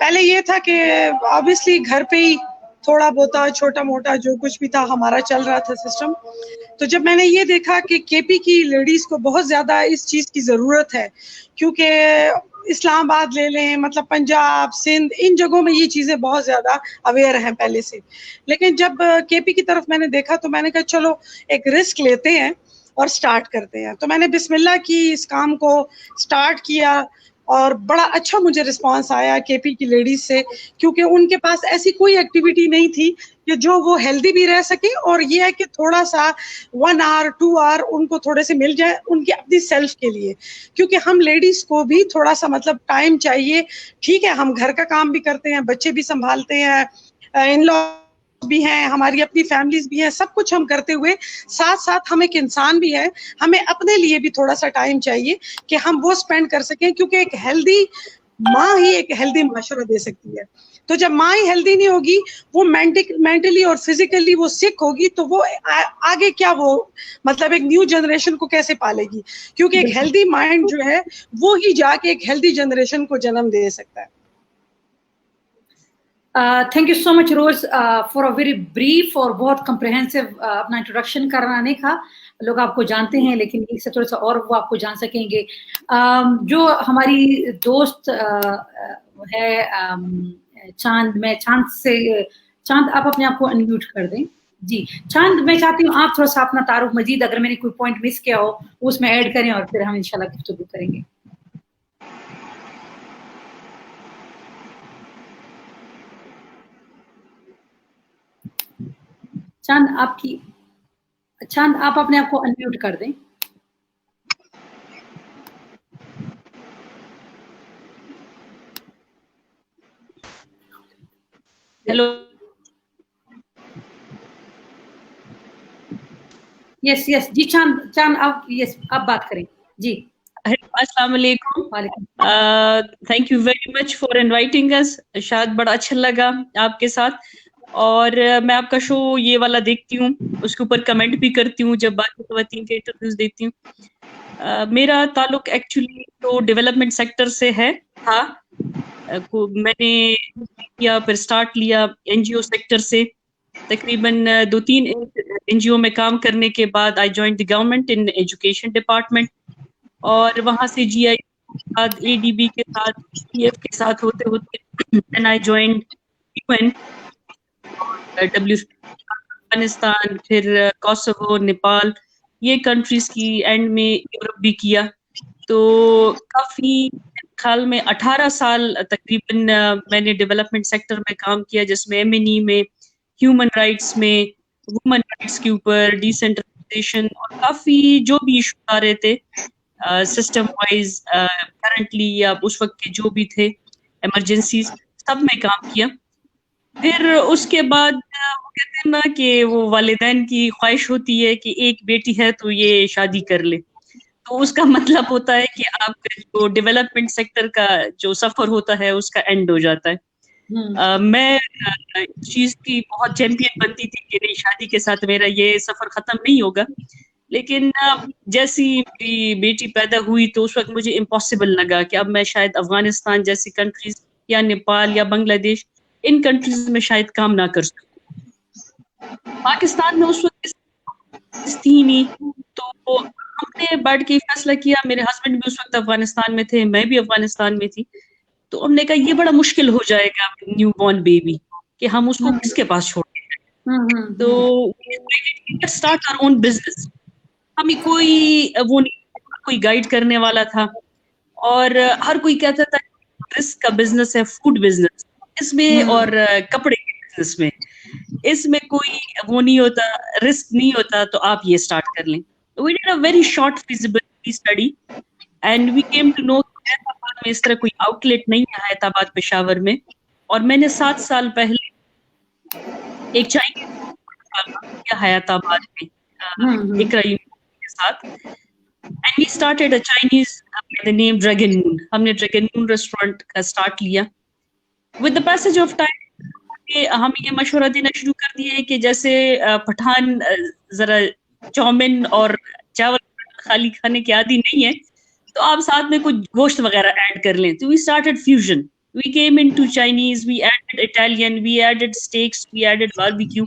پہلے یہ تھا کہ آبویسلی گھر پہ ہی تھوڑا بہت چھوٹا موٹا جو کچھ بھی تھا ہمارا چل رہا تھا سسٹم. تو جب میں نے یہ دیکھا کہ کے پی کی لیڈیز کو بہت زیادہ اس چیز کی ضرورت ہے, کیونکہ اسلام آباد لے لیں, مطلب پنجاب, سندھ, ان جگہوں میں یہ چیزیں بہت زیادہ اویئر ہیں پہلے سے. لیکن جب کے پی کی طرف میں نے دیکھا تو میں نے کہا چلو ایک رسک لیتے ہیں اور سٹارٹ کرتے ہیں. تو میں نے بسم اللہ کی اس کام کو سٹارٹ کیا اور بڑا اچھا مجھے رسپانس آیا کے پی کی لیڈیز سے, کیونکہ ان کے پاس ایسی کوئی ایکٹیویٹی نہیں تھی کہ جو وہ ہیلدی بھی رہ سکے, اور یہ ہے کہ تھوڑا سا 1 hour 2 hour ان کو تھوڑے سے مل جائے ان کی اپنی سیلف کے لیے, کیونکہ ہم لیڈیز کو بھی تھوڑا سا مطلب ٹائم چاہیے. ٹھیک ہے ہم گھر کا کام بھی کرتے ہیں, بچے بھی سنبھالتے ہیں, ان لو بھی ہیں, ہماری اپنی فیملیز بھی ہیں, سب کچھ ہم کرتے ہوئے ساتھ ساتھ ہم ایک انسان بھی ہے, ہمیں اپنے لیے بھی تھوڑا سا ٹائم چاہیے کہ ہم وہ اسپینڈ کر سکیں, کیونکہ ایک ہیلدی ماں ہی ایک ہیلدی معاشرہ دے سکتی ہے. تو جب ماں ہی ہیلدی نہیں ہوگی, وہ مینٹلی اور فزیکلی وہ سک ہوگی, تو وہ آگے کیا وہ مطلب ایک نیو جنریشن کو کیسے پالے گی, کیونکہ ایک ہیلدی مائنڈ جو ہے وہ ہی جا کے ایک ہیلدی جنریشن کو جنم دے سکتا ہے. Thank you so much Rose for a very brief اور بہت کمپریہنسو اپنا انٹروڈکشن کرانے کا. لوگ آپ کو جانتے ہیں لیکن اس سے تھوڑا سا اور وہ آپ کو جان سکیں گے. جو ہماری دوست ہے چاند, میں چاند آپ اپنے آپ کو انمیوٹ کر دیں. جی چاند, میں چاہتی ہوں آپ تھوڑا سا اپنا تعارف مزید, اگر میں نے کوئی پوائنٹ مس کیا ہو اس میں ایڈ کریں اور پھر ہم انشاءاللہ گفتگو کریں گے. چاند آپ اپنے آپ کو انمیوٹ کر دیں. ہیلو, یس جی چاند آپ یس آپ بات کریں. جی السلام علیکم. Thank you very much for inviting us. شاید بڑا اچھا لگا آپ کے ساتھ, اور میں آپ کا شو یہ والا دیکھتی ہوں, اس کے اوپر کمنٹ بھی کرتی ہوں جب باقی خواتین کے انٹرویوز دیتی ہوں. میرا تعلق ایکچولی تو ڈیولپمنٹ سیکٹر سے تھا. میں نے کیا پھر سٹارٹ لیا این جی او سیکٹر سے. تقریباً 2-3 این جی او میں کام کرنے کے بعد I join the government in education department, اور وہاں سے جی آئی کے ساتھ اے ڈی بی کے ساتھ پی ایف کے ساتھ ہوتے ہوتے then I join U N, Afghanistan, پھر کوسوو, نیپال, یہ کنٹریز کی, اینڈ میں یورپ بھی کیا. تو کافی خیال میں 18 سال تقریباً میں نے ڈیولپمنٹ سیکٹر میں کام کیا, جس میں ایم این ای میں, ہیومن رائٹس میں, وومن رائٹس کے اوپر, ڈیسینٹرلائزیشن, اور کافی جو بھی ایشو آ رہے تھے سسٹم وائز کرنٹلی یا اس وقت کے جو بھی تھے ایمرجنسیز, سب میں کام کیا. پھر اس کے بعد وہ کہتے ہیں نا کہ وہ والدین کی خواہش ہوتی ہے کہ ایک بیٹی ہے تو یہ شادی کر لے, تو اس کا مطلب ہوتا ہے کہ آپ کا جو ڈیولپمنٹ سیکٹر کا جو سفر ہوتا ہے اس کا اینڈ ہو جاتا ہے. میں اس چیز کی بہت چیمپئن بنتی تھی کہ نہیں, شادی کے ساتھ میرا یہ سفر ختم نہیں ہوگا, لیکن جیسی میری بیٹی پیدا ہوئی تو اس وقت مجھے امپاسبل لگا کہ اب میں شاید افغانستان جیسی کنٹریز یا نیپال یا بنگلہ دیش, ان کنٹریز میں شاید کام نہ کر سکوں. پاکستان میں اس وقت تھی نہیں, تو ہم نے بیٹھ کے فیصلہ کیا, میرے ہسبینڈ بھی اس وقت افغانستان میں تھے, میں بھی افغانستان میں تھی, تو ہم نے کہا یہ بڑا مشکل ہو جائے گا نیو بورن بیبی کہ ہم اس کو کس کے پاس چھوڑیں. تو اسٹارٹ آور اون بزنس. ہمیں کوئی وہ نہیں, کوئی گائیڈ کرنے والا تھا, اور ہر کوئی کہتا تھا رسک کا بزنس ہے, فوڈ بزنس اس میں, اور کپڑے کے بزنس میں, اس میں کوئی وہ نہیں ہوتا, رسک نہیں ہوتا, تو آپ یہ اسٹارٹ کر لیں. We did a very short feasibility study and we came to know کہ حیات آباد میں اس طرح کوئی آؤٹ لیٹ نہیں ہے حیات آباد پشاور میں, اور میں نے 7 سال پہلے ایک چائنیز کیا حیات آباد میں اقرا یونیورسٹی کے ساتھ, and we started a Chinese by the name Dragon Moon. ہم نے ڈریگن مون ریسٹورینٹ کا اسٹارٹ لیا. With the passage of time ہم یہ مشورہ دینا شروع کر دیے کہ جیسے پٹھان ذرا چاؤمن اور چاول خالی کھانے کے عادی نہیں ہے, تو آپ ساتھ میں کچھ گوشت وغیرہ ایڈ کر لیں. تو we started fusion, We came into Chinese, we added Italian, we added steaks, we added barbecue.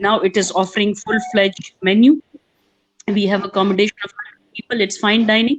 now it is offering full-fledged menu. We have accommodation of people, it's fine dining.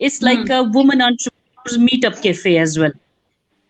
It's like a woman entrepreneurs meetup cafe as well.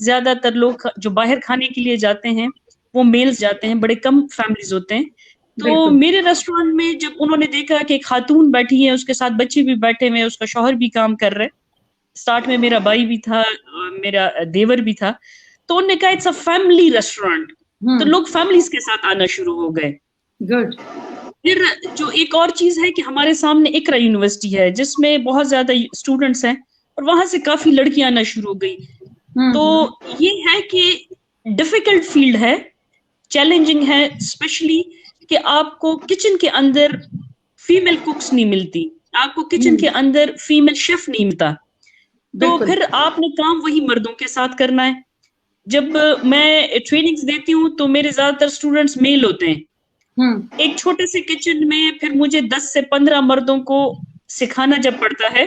زیادہ تر لوگ جو باہر کھانے کے لیے جاتے ہیں وہ میلز جاتے ہیں, بڑے کم فیملیز ہوتے ہیں. تو میرے ریسٹورینٹ میں جب انہوں نے دیکھا کہ ایک خاتون بیٹھی ہے, اس کے ساتھ بچے بھی بیٹھے ہوئے, اس کا شوہر بھی کام کر رہے, اسٹارٹ میں میرا بھائی بھی تھا, میرا دیور بھی تھا, تو انہوں نے کہا اٹس اے فیملی ریسٹورینٹ, تو لوگ فیملیز کے ساتھ آنا شروع ہو گئے. گڈ. پھر جو ایک اور چیز ہے کہ ہمارے سامنے اقرا یونیورسٹی ہے جس میں بہت زیادہ اسٹوڈنٹس ہیں, اور وہاں سے کافی لڑکیاں آنا شروع ہو گئی. تو یہ ہے کہ ڈیفیکلٹ فیلڈ ہے, چیلنجنگ ہے, اسپیشلی کہ آپ کو کچن کے اندر فیمیل کوکس نہیں ملتی, آپ کو کچن کے اندر فیمیل شیف نہیں ملتا, تو پھر آپ نے کام وہی مردوں کے ساتھ کرنا ہے. جب میں ٹریننگز دیتی ہوں تو میرے زیادہ تر اسٹوڈنٹس میل ہوتے ہیں. ایک چھوٹے سے کچن میں پھر مجھے 10 سے 15 مردوں کو سکھانا جب پڑتا ہے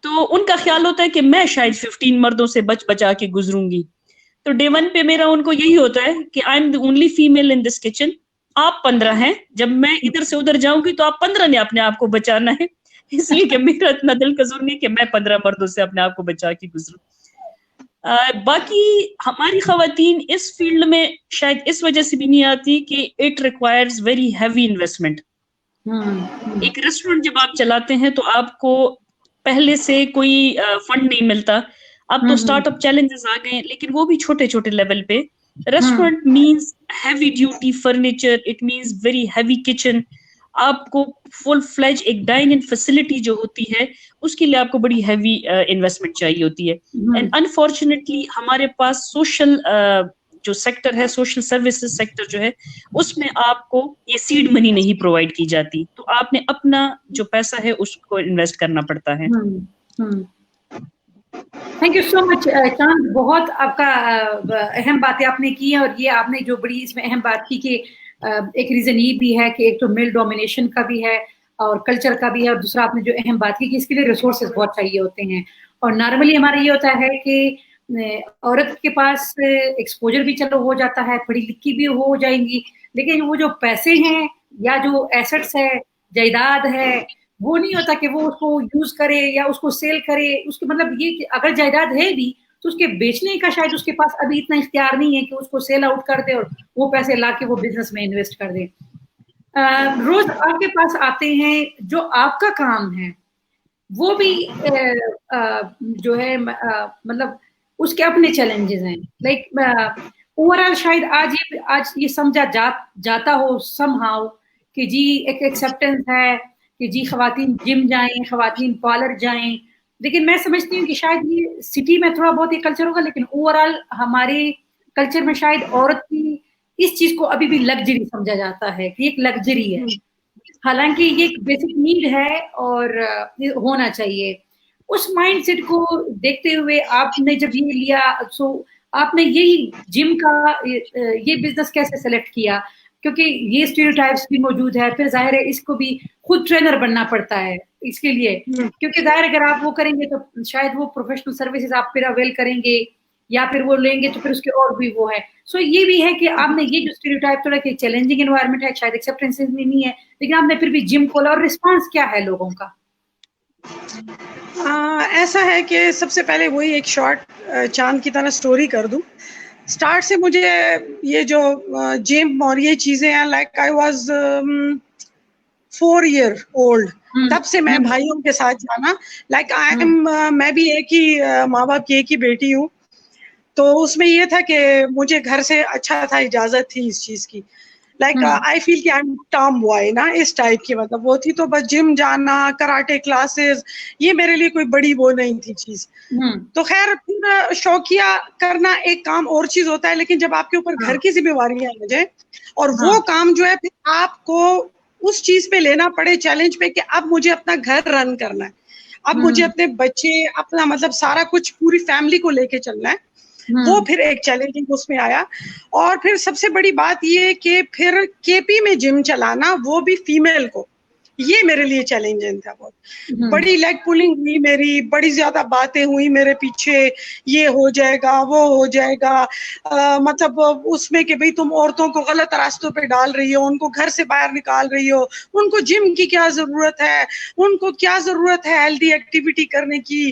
تو ان کا خیال ہوتا ہے کہ میں شاید 15 مردوں سے بچا کے گزروں گی. تو ڈے 1 پہ میرا ان کو یہی ہوتا ہے کہ I am the only female in this kitchen, آپ 15 ہیں, جب میں ادھر سے ادھر جاؤں گی تو آپ 15 نے اپنے آپ کو بچانا ہے, اس لیے کہ میرا اتنا دل قصور نہیں کہ میں 15 مردوں سے اپنے آپ کو بچا کے گزروں. باقی ہماری خواتین اس فیلڈ میں شاید اس وجہ سے بھی نہیں آتی کہ it requires very heavy investment. ایک ریسٹورینٹ جب آپ چلاتے ہیں تو آپ کو پہلے سے کوئی فنڈ نہیں ملتا, اب تو اسٹارٹ اپ چیلنجز آ گئے ہیں, لیکن وہ بھی چھوٹے چھوٹے لیول پہ. Restaurant means heavy duty furniture, it means very heavy kitchen, آپ کو فل فلیج ایک ڈائن ان فیسلٹی جو ہوتی ہے اس کے لیے آپ کو بڑی ہیوی انویسٹمنٹ چاہیے ہوتی ہے. اینڈ انفارچونیٹلی ہمارے پاس سوشل جو سیکٹر ہے, سوشل سروسز سیکٹر جو ہے, اس میں آپ کو یہ سیڈ منی نہیں پرووائڈ کی جاتی, تو آپ نے اپنا جو پیسہ ہے اس کو انویسٹ کرنا پڑتا ہے. تھینک یو سو مچ چاند, بہت آپ کا اہم باتیں آپ نے کی ہیں, اور یہ آپ نے جو بڑی اس میں اہم بات کی کہ ایک ریزن یہ بھی ہے کہ ایک تو میل ڈومینیشن کا بھی ہے اور کلچر کا بھی ہے, اور دوسرا آپ نے جو اہم بات کی کہ اس کے لیے ریسورسز بہت چاہیے ہوتے ہیں. اور نارملی ہمارا یہ ہوتا ہے کہ عورت کے پاس ایکسپوجر بھی چلو ہو جاتا ہے, پڑھی لکھی بھی ہو جائیں گی, لیکن وہ جو پیسے ہیں یا جو ایسٹس ہے, جائیداد ہے, وہ نہیں ہوتا کہ وہ اس کو یوز کرے یا اس کو سیل کرے. اس کے مطلب یہ کہ اگر جائیداد ہے بھی تو اس کے بیچنے کا شاید اس کے پاس ابھی اتنا اختیار نہیں ہے کہ اس کو سیل آؤٹ کر دے اور وہ پیسے لا کے وہ بزنس میں انویسٹ کر دے. روز آپ کے پاس آتے ہیں, جو آپ کا کام ہے وہ بھی جو ہے مطلب اس کے اپنے چیلنجز ہیں. لائک اوور آل شاید آج یہ سمجھا جاتا ہو سم ہاؤ کہ جی ایک ایکسیپٹنس ہے کہ جی خواتین جم جائیں, خواتین پارلر جائیں, لیکن میں سمجھتی ہوں کہ شاید یہ سٹی میں تھوڑا بہت یہ کلچر ہوگا, لیکن اوور آل ہمارے کلچر میں شاید عورت کی اس چیز کو ابھی بھی لگژری سمجھا جاتا ہے کہ ایک لگژری ہے, حالانکہ یہ ایک بیسک نیڈ ہے اور ہونا چاہیے. اس مائنڈ سیٹ کو دیکھتے ہوئے آپ نے جب یہ لیا, سو آپ نے یہی جم کا یہ بزنس کیسے سلیکٹ کیا, کیونکہ یہ اسٹیریوٹائپس بھی موجود ہے, پھر ظاہر ہے اس کو بھی خود ٹرینر بننا پڑتا ہے اس کے لیے, کیونکہ ظاہر اگر آپ وہ کریں گے تو شاید وہ پروفیشنل سروسز آپ پھر اویل کریں گے یا پھر وہ لیں گے تو پھر اس کے اور بھی وہ ہے. سو یہ بھی ہے کہ آپ نے یہ جو اسٹیریوٹائپ تھوڑا کہ چیلنجنگ انوائرمنٹ ہے, شاید ایکسیپٹنس نہیں ہے, لیکن آپ نے پھر بھی جم کھولا, اور رسپانس کیا ہے لوگوں کا؟ ایسا ہے کہ سب سے پہلے وہی ایک شارٹ چاند کی طرح سٹوری کر دوں. اسٹارٹ سے مجھے یہ جو جم اور یہ چیزیں ہیں, like I was 4 year old, تب سے میں بھائیوں کے ساتھ جانا, لائک میں بھی ایک ہی ماں باپ کی ایک ہی بیٹی ہوں, تو اس میں یہ تھا کہ مجھے گھر سے اچھا تھا, اجازت تھی اس چیز کی. لائک آئی فیل کہ آئی ایم ٹام بوائے نا, اس ٹائپ کی مطلب وہ تھی. تو بس جم جانا, کراٹے کلاسز, یہ میرے لیے کوئی بڑی وہ نہیں تھی چیز. تو خیر پھر شوقیہ کرنا ایک کام اور چیز ہوتا ہے, لیکن جب آپ کے اوپر گھر کی ذمہ داری ہے مجھے, اور وہ کام جو ہے پھر آپ کو اس چیز پہ لینا پڑے, چیلنج پہ, کہ اب مجھے اپنا گھر رن کرنا ہے, اب مجھے اپنے بچے, اپنا مطلب سارا کچھ پوری فیملی کو لے کے چلنا ہے, وہ پھر ایک چیلنجنگ اس میں آیا. اور پھر سب سے بڑی بات یہ کہ پھر کے پی میں جم چلانا, وہ بھی فیمیل کو, یہ میرے لیے چیلنجنگ تھا بہت. بڑی لیگ پولنگ ہوئی میری, بڑی زیادہ باتیں ہوئی میرے پیچھے, یہ ہو جائے گا, وہ ہو جائے گا, مطلب اس میں کہ بھئی تم عورتوں کو غلط راستوں پہ ڈال رہی ہو, ان کو گھر سے باہر نکال رہی ہو, ان کو جم کی کیا ضرورت ہے, ان کو کیا ضرورت ہے ہیلدی ایکٹیویٹی کرنے کی.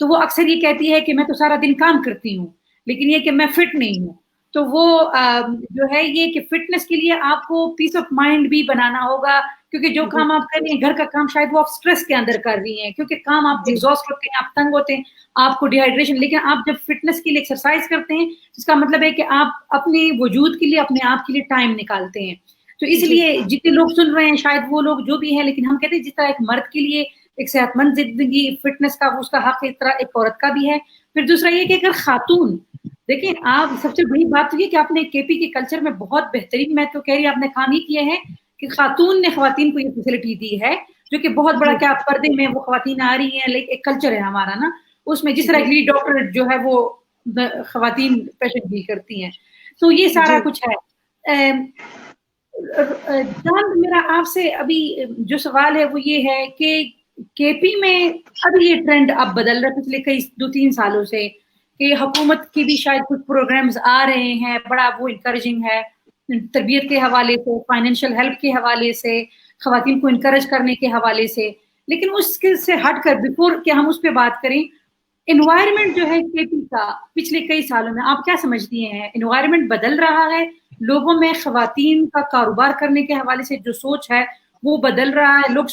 تو وہ اکثر یہ کہتی ہے کہ میں تو سارا دن کام کرتی ہوں لیکن یہ کہ میں فٹ نہیں ہوں. تو وہ جو ہے یہ کہ فٹنس کے لیے آپ کو پیس آف مائنڈ بھی بنانا ہوگا, کیونکہ جو کام آپ کر رہی ہیں گھر کا کام شاید وہ آپ اسٹریس کے اندر کر رہی ہیں, کیونکہ کام آپ ایگزاسٹ ہوتے ہیں, آپ تنگ ہوتے ہیں, آپ کو ڈی ہائیڈریشن. لیکن آپ جب فٹنس کے لیے ایکسرسائز کرتے ہیں اس کا مطلب ہے کہ آپ اپنے وجود کے لیے اپنے آپ کے لیے ٹائم نکالتے ہیں. تو اس لیے جتنے لوگ سن رہے ہیں شاید وہ لوگ جو بھی ہیں, لیکن ہم کہتے ہیں جس طرح ایک مرد کے لیے ایک صحت مند زندگی فٹنس کا اس کا حق اس طرح ایک عورت کا بھی ہے. پھر دوسرا یہ کہ اگر خاتون دیکھیں, آپ سب سے بڑی بات یہ کہ آپ نے کے پی کے کلچر میں بہت بہترین, میں تو کہہ رہی آپ نے کام ہی کیے ہیں کہ خاتون نے خواتین کو یہ فیسلٹی دی ہے, جو کہ بہت بڑا کہ آپ پردے میں وہ خواتین آ رہی ہیں, لیکن ایک کلچر ہے ہمارا نا اس میں, جس طرح ایک لیڈ ڈاکٹر جو ہے وہ خواتین پیشنٹ ڈیل کرتی ہیں. تو یہ سارا کچھ ہے. جان, میرا آپ سے ابھی جو سوال ہے وہ یہ ہے کہ کے پی میں اب یہ ٹرینڈ اب بدل رہا ہے پچھلے کئی 2-3 سالوں سے, کہ حکومت کی بھی شاید کچھ پروگرامز آ رہے ہیں, بڑا وہ انکریجنگ ہے تربیت کے حوالے سے, فائنینشیل ہیلپ کے حوالے سے, خواتین کو انکریج کرنے کے حوالے سے. لیکن اس کے سے ہٹ کر بیفور کہ ہم اس پہ بات کریں, انوائرمنٹ جو ہے کے پی کا پچھلے کئی سالوں میں آپ کیا سمجھتی ہیں؟ انوائرمنٹ بدل رہا ہے, لوگوں میں خواتین کا کاروبار کرنے کے حوالے سے جو سوچ ہے وہ بدل رہا ہے, لوگ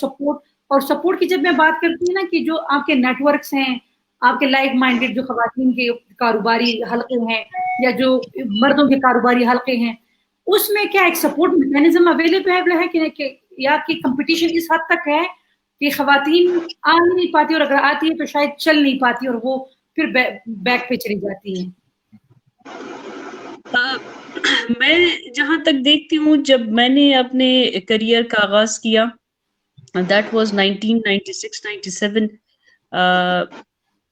سپورٹ کی جب میں بات کرتی ہوں نا کہ جو آپ کے نیٹ ورکس ہیں, آپ کے لائک مائنڈیڈ جو خواتین کے کاروباری حلقے ہیں یا جو مردوں کے کاروباری حلقے ہیں, اس میں کیا ایک سپورٹ میکینزم اویلیبل ہے کہ یا کہ کمپٹیشن اس حد تک ہے کہ خواتین آ نہیں پاتی, اور اگر آتی ہے تو شاید چل نہیں پاتی اور وہ پھر بیک پہ چلی جاتی ہیں؟ میں جہاں تک دیکھتی ہوں, جب میں نے اپنے کریئر کا آغاز کیا, دیٹ واز 1996-97,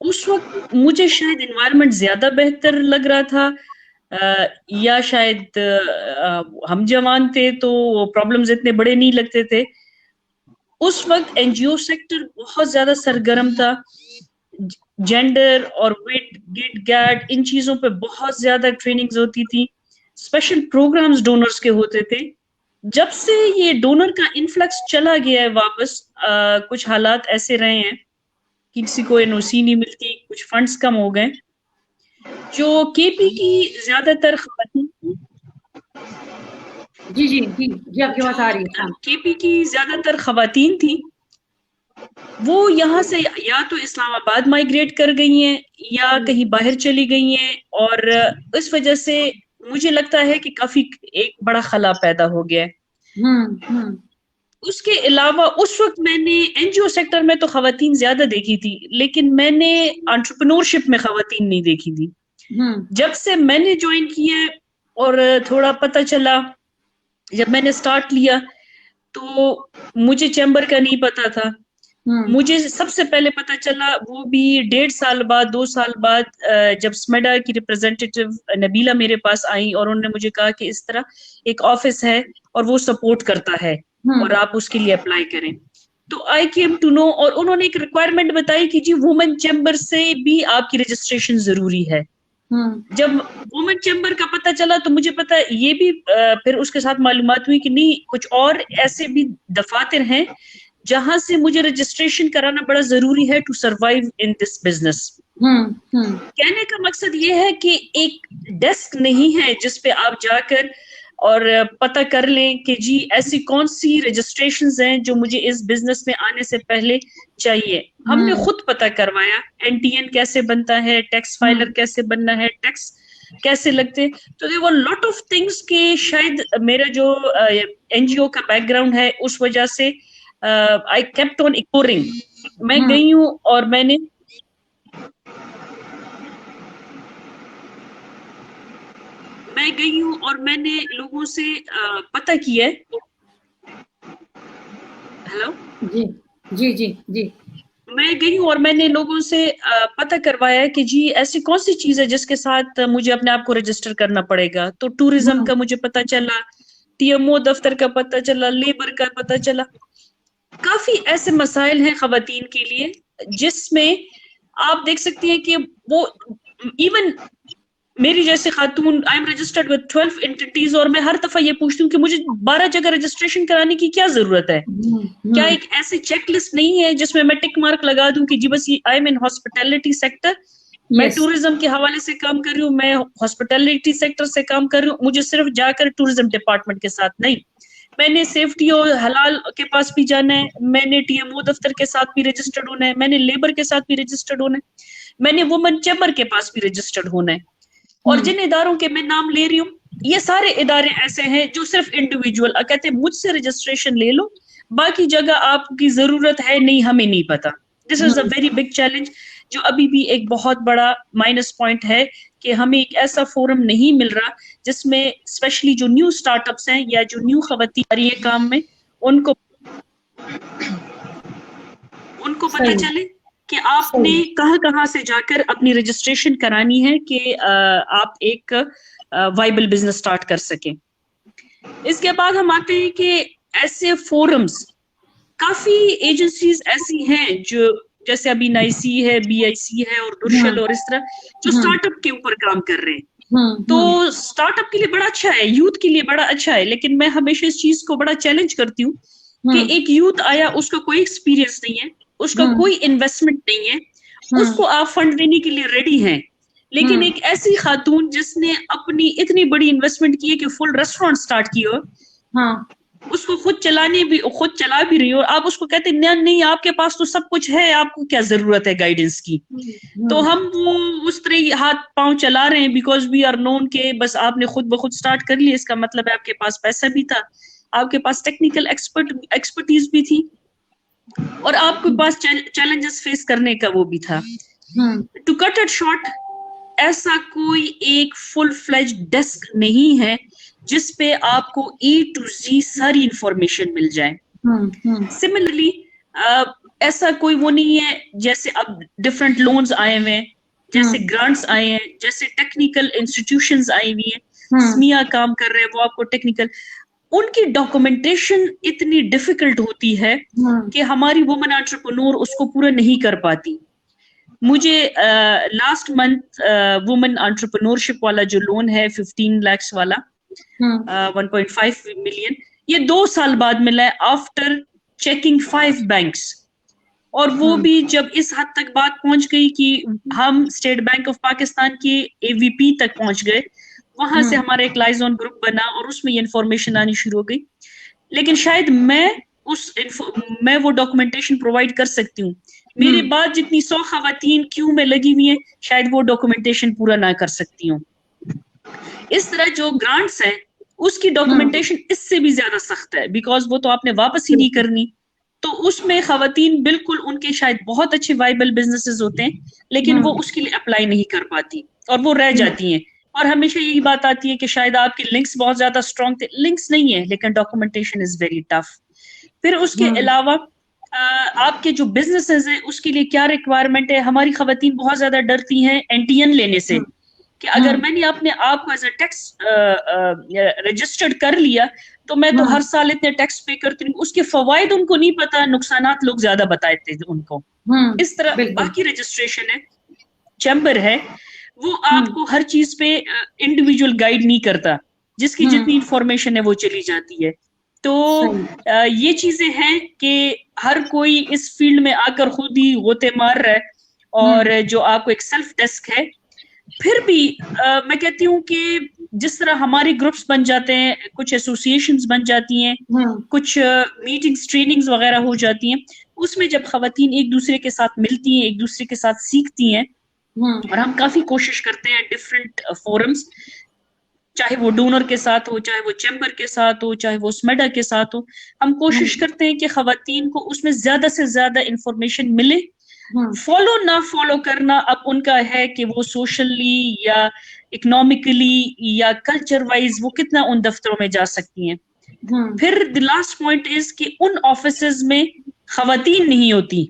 اس وقت مجھے شاید انوائرمنٹ زیادہ بہتر لگ رہا تھا, یا شاید ہم جوان تھے تو پرابلمز اتنے بڑے نہیں لگتے تھے. اس وقت این جی او سیکٹر بہت زیادہ سرگرم تھا, جینڈر اور ویٹ گٹ گیٹ ان چیزوں پہ بہت زیادہ ٹریننگز ہوتی تھی, اسپیشل پروگرامز ڈونرز کے ہوتے تھے. جب سے یہ ڈونر کا انفلکس چلا گیا ہے واپس, کچھ حالات ایسے رہے ہیں, کسی کو این او سی نہیں ملتی, کچھ فنڈز کم ہو گئے. جو کے پی کی زیادہ تر خواتین جی آپ کی بات آ رہی ہے. کے پی کی زیادہ تر خواتین تھی, وہ یہاں سے یا تو اسلام آباد مائیگریٹ کر گئی ہیں یا کہیں باہر چلی گئی ہیں, اور اس وجہ سے مجھے لگتا ہے کہ کافی ایک بڑا خلا پیدا ہو گیا ہے. اس کے علاوہ اس وقت میں نے این جی او سیکٹر میں تو خواتین زیادہ دیکھی تھی, لیکن میں نے انٹرپرینورشپ میں خواتین نہیں دیکھی تھی. جب سے میں نے جوائن کیا اور تھوڑا پتہ چلا, جب میں نے سٹارٹ لیا تو مجھے چیمبر کا نہیں پتا تھا. مجھے سب سے پہلے پتا چلا وہ بھی 1.5 سال بعد 2 سال بعد, جب سمیڈا کی ریپرزینٹیٹیو نبیلہ میرے پاس آئیں اور انہوں نے مجھے کہا کہ اس طرح ایک آفس ہے اور وہ سپورٹ کرتا ہے اور آپ اس کے لیے اپلائی کریں. تو آئی کیم ٹو نو, اور انہوں نے ایک ریکوائرمنٹ بتائی کہ جی وومن چیمبر سے بھی آپ کی رجسٹریشن ضروری ہے. جب وومن چیمبر کا پتہ چلا تو مجھے پتا یہ بھی پھر اس کے ساتھ معلومات ہوئی کہ نہیں, کچھ اور ایسے بھی دفاتر ہیں جہاں سے مجھے رجسٹریشن کرانا بڑا ضروری ہے to survive in this business. کہنے کا مقصد یہ ہے کہ ایک ڈیسک نہیں ہے جس پہ آپ جا کر اور پتہ کر لیں کہ جی ایسی کون سی رجسٹریشنز ہیں جو مجھے اس بزنس میں آنے سے پہلے چاہیے. ہم نے خود پتہ کروایا این ٹی این کیسے بنتا ہے, ٹیکس فائلر کیسے بننا ہے, ٹیکس کیسے لگتے. تو there were lot of things کہ شاید میرا جو این جی او کا بیک گراؤنڈ ہے اس وجہ سے I kept on ignoring. میں گئی ہوں اور میں نے لوگوں سے پتہ کیا ہے. ہیلو جی میں گئی ہوں اور میں نے لوگوں سے پتہ کروایا کہ جی ایسی کون سی چیز ہے جس کے ساتھ مجھے اپنے آپ کو رجسٹر کرنا پڑے گا. تو ٹورزم کا مجھے پتہ چلا, ٹی ایم او دفتر کا پتہ چلا, لیبر کا پتہ چلا. کافی ایسے مسائل ہیں خواتین کے لیے جس میں آپ دیکھ سکتی ہیں کہ وہ ایون میری جیسے خاتون I am registered with 12 entities اور میں ہر دفعہ یہ پوچھتی ہوں کہ مجھے 12 جگہ رجسٹریشن کرانے کی کیا ضرورت ہے؟ کیا ایک ایسی چیک لسٹ نہیں ہے جس میں میں ٹک مارک لگا دوں کہ جی بس یہ I am in hospitality sector, میں ٹورزم کے حوالے سے کام کر رہی ہوں, میں ہاسپٹیلٹی سیکٹر سے کام کر رہی ہوں, مجھے صرف جا کر ٹورزم ڈپارٹمنٹ کے ساتھ نہیں, میں نے سیفٹی اور حلال کے پاس بھی جانا ہے, میں نے ٹی ایم او دفتر کے ساتھ بھی رجسٹرڈ ہونا ہے, میں نے لیبر کے ساتھ بھی رجسٹرڈ ہونا ہے, میں نے وومن چیمبر کے پاس بھی رجسٹرڈ ہونا ہے. اور جن اداروں کے میں نام لے رہی ہوں یہ سارے ادارے ایسے ہیں جو صرف انڈیویجول کہتے ہیں مجھ سے رجسٹریشن لے لو, باقی جگہ آپ کی ضرورت ہے نہیں, ہمیں نہیں پتا. دس از اے ویری بگ چیلنج جو ابھی بھی ایک بہت بڑا مائنس پوائنٹ ہے کہ ہمیں ایک ایسا فورم نہیں مل رہا جس میں اسپیشلی جو نیو اسٹارٹ اپس ہیں یا جو نیو خواتین آ رہی ہے کام میں ان کو پتہ چلے کہ آپ نے کہاں کہاں سے جا کر اپنی رجسٹریشن کرانی ہے کہ آپ ایک وائبل بزنس سٹارٹ کر سکیں. اس کے بعد ہم آتے ہیں کہ ایسے فورمز کافی ایجنسیز ایسی ہیں جو جیسے ابھی نائسی ہے, بی آئی سی ہے اور درشل اور اس طرح جو سٹارٹ اپ کے اوپر کام کر رہے ہیں. تو سٹارٹ اپ کے لیے بڑا اچھا ہے, یوتھ کے لیے بڑا اچھا ہے, لیکن میں ہمیشہ اس چیز کو بڑا چیلنج کرتی ہوں کہ ایک یوتھ آیا, اس کا کوئی ایکسپیرینس نہیں ہے, اس کا کوئی انویسٹمنٹ نہیں ہے, اس کو آپ فنڈ دینے کے لیے ریڈی ہیں, لیکن ایک ایسی خاتون جس نے اپنی اتنی بڑی انویسٹمنٹ کی ہے کہ فل ریسٹورینٹ سٹارٹ کی ہو, اس کو خود چلا بھی رہی ہو, آپ اس کو کہتے ہیں نہیں آپ کے پاس تو سب کچھ ہے, آپ کو کیا ضرورت ہے گائیڈنس کی. تو ہم وہ اس طرح ہاتھ پاؤں چلا رہے ہیں بیکاز وی آر نون کہ بس آپ نے خود بخود سٹارٹ کر لی, اس کا مطلب ہے آپ کے پاس پیسہ بھی تھا, آپ کے پاس ٹیکنیکل ایکسپرٹیز بھی تھی, اور آپ کے پاس چیلنجز فیس کرنے کا وہ بھی تھا. ٹو کٹ اٹ شارٹ, ایسا کوئی ایک فل فلیج ڈیسک نہیں ہے جس پہ آپ کو A to Z ساری انفارمیشن مل جائے. سملرلی ایسا کوئی وہ نہیں ہے جیسے اب ڈفرینٹ لونز آئے ہوئے ہیں, جیسے گرانٹس آئے ہیں, جیسے ٹیکنیکل انسٹیٹیوشنز آئی ہوئی ہیں, سمیا کام کر رہے ہیں وہ آپ کو ٹیکنیکل, ان کی ڈاکومنٹیشن اتنی ڈیفیکلٹ ہوتی ہے کہ ہماری وومن انٹرپرنور اس کو پورا نہیں کر پاتی. مجھے لاسٹ منتھ وومن انٹرپرنورشپ والا جو لون ہے 15 lakhs والا 1.5 ملین, یہ 2 سال بعد ملا ہے آفٹر چیکنگ 5 بینکس, اور وہ بھی جب اس حد تک بات پہنچ گئی کہ ہم اسٹیٹ بینک آف پاکستان کے AVP تک پہنچ گئے, وہاں سے ہمارا ایک لائزون گروپ بنا اور اس میں یہ انفارمیشن آنی شروع ہو گئی. لیکن شاید میں وہ ڈاکومنٹیشن پرووائڈ کر سکتی ہوں, میرے بعد جتنی 100 خواتین کیوں میں لگی ہوئی ہیں شاید وہ ڈاکومنٹیشن پورا نہ کر سکتی ہوں. اس طرح جو گرانٹس ہیں اس کی ڈاکومنٹیشن اس سے بھی زیادہ سخت ہے بیکاز وہ تو آپ نے واپس ہی نہیں کرنی, تو اس میں خواتین بالکل ان کے شاید بہت اچھے وائبل بزنسز ہوتے ہیں لیکن وہ اس کے لیے اپلائی نہیں کر پاتی اور وہ رہ جاتی ہیں. اور ہمیشہ یہی بات آتی ہے کہ شاید آپ کے لنکس بہت زیادہ اسٹرانگ تھے, لنکس نہیں ہے لیکن ڈاکومنٹیشن از ویری ٹف. پھر اس کے علاوہ آپ کے جو بزنسز ہیں اس کے لیے کیا ریکوائرمنٹ ہے. ہماری خواتین بہت زیادہ ڈرتی ہیں NTN لینے سے کہ اگر میں نے اپنے آپ کو ایز اے ٹیکس رجسٹرڈ کر لیا تو میں تو ہر سال اتنے ٹیکس پے کرتی ہوں, اس کے فوائد ان کو نہیں پتا, نقصانات لوگ زیادہ بتائے تھے ان کو. اس طرح باقی رجسٹریشن ہے, چیمبر ہے, وہ آپ کو ہر چیز پہ انڈیویجول گائیڈ نہیں کرتا, جس کی جتنی انفارمیشن ہے وہ چلی جاتی ہے. تو یہ چیزیں ہیں کہ ہر کوئی اس فیلڈ میں آ کر خود ہی غوطے مار رہا ہے, اور جو آپ کو ایک سیلف ڈیسک ہے. پھر بھی میں کہتی ہوں کہ جس طرح ہمارے گروپس بن جاتے ہیں, کچھ ایسوسیشنز بن جاتی ہیں, کچھ میٹنگز ٹریننگز وغیرہ ہو جاتی ہیں, اس میں جب خواتین ایک دوسرے کے ساتھ ملتی ہیں, ایک دوسرے کے ساتھ سیکھتی ہیں, اور ہم کافی کوشش کرتے ہیں ڈفرینٹ فورمز, چاہے وہ ڈونر کے ساتھ ہو, چاہے وہ چیمبر کے ساتھ ہو, چاہے وہ سمیڈا کے ساتھ ہو, ہم کوشش کرتے ہیں کہ خواتین کو اس میں زیادہ سے زیادہ انفارمیشن ملے. فالو نہ فالو کرنا اب ان کا ہے کہ وہ سوشلی یا اکنامکلی یا کلچر وائز وہ کتنا ان دفتروں میں جا سکتی ہیں. پھر دی لاسٹ پوائنٹ از کہ ان آفیسز میں خواتین نہیں ہوتی,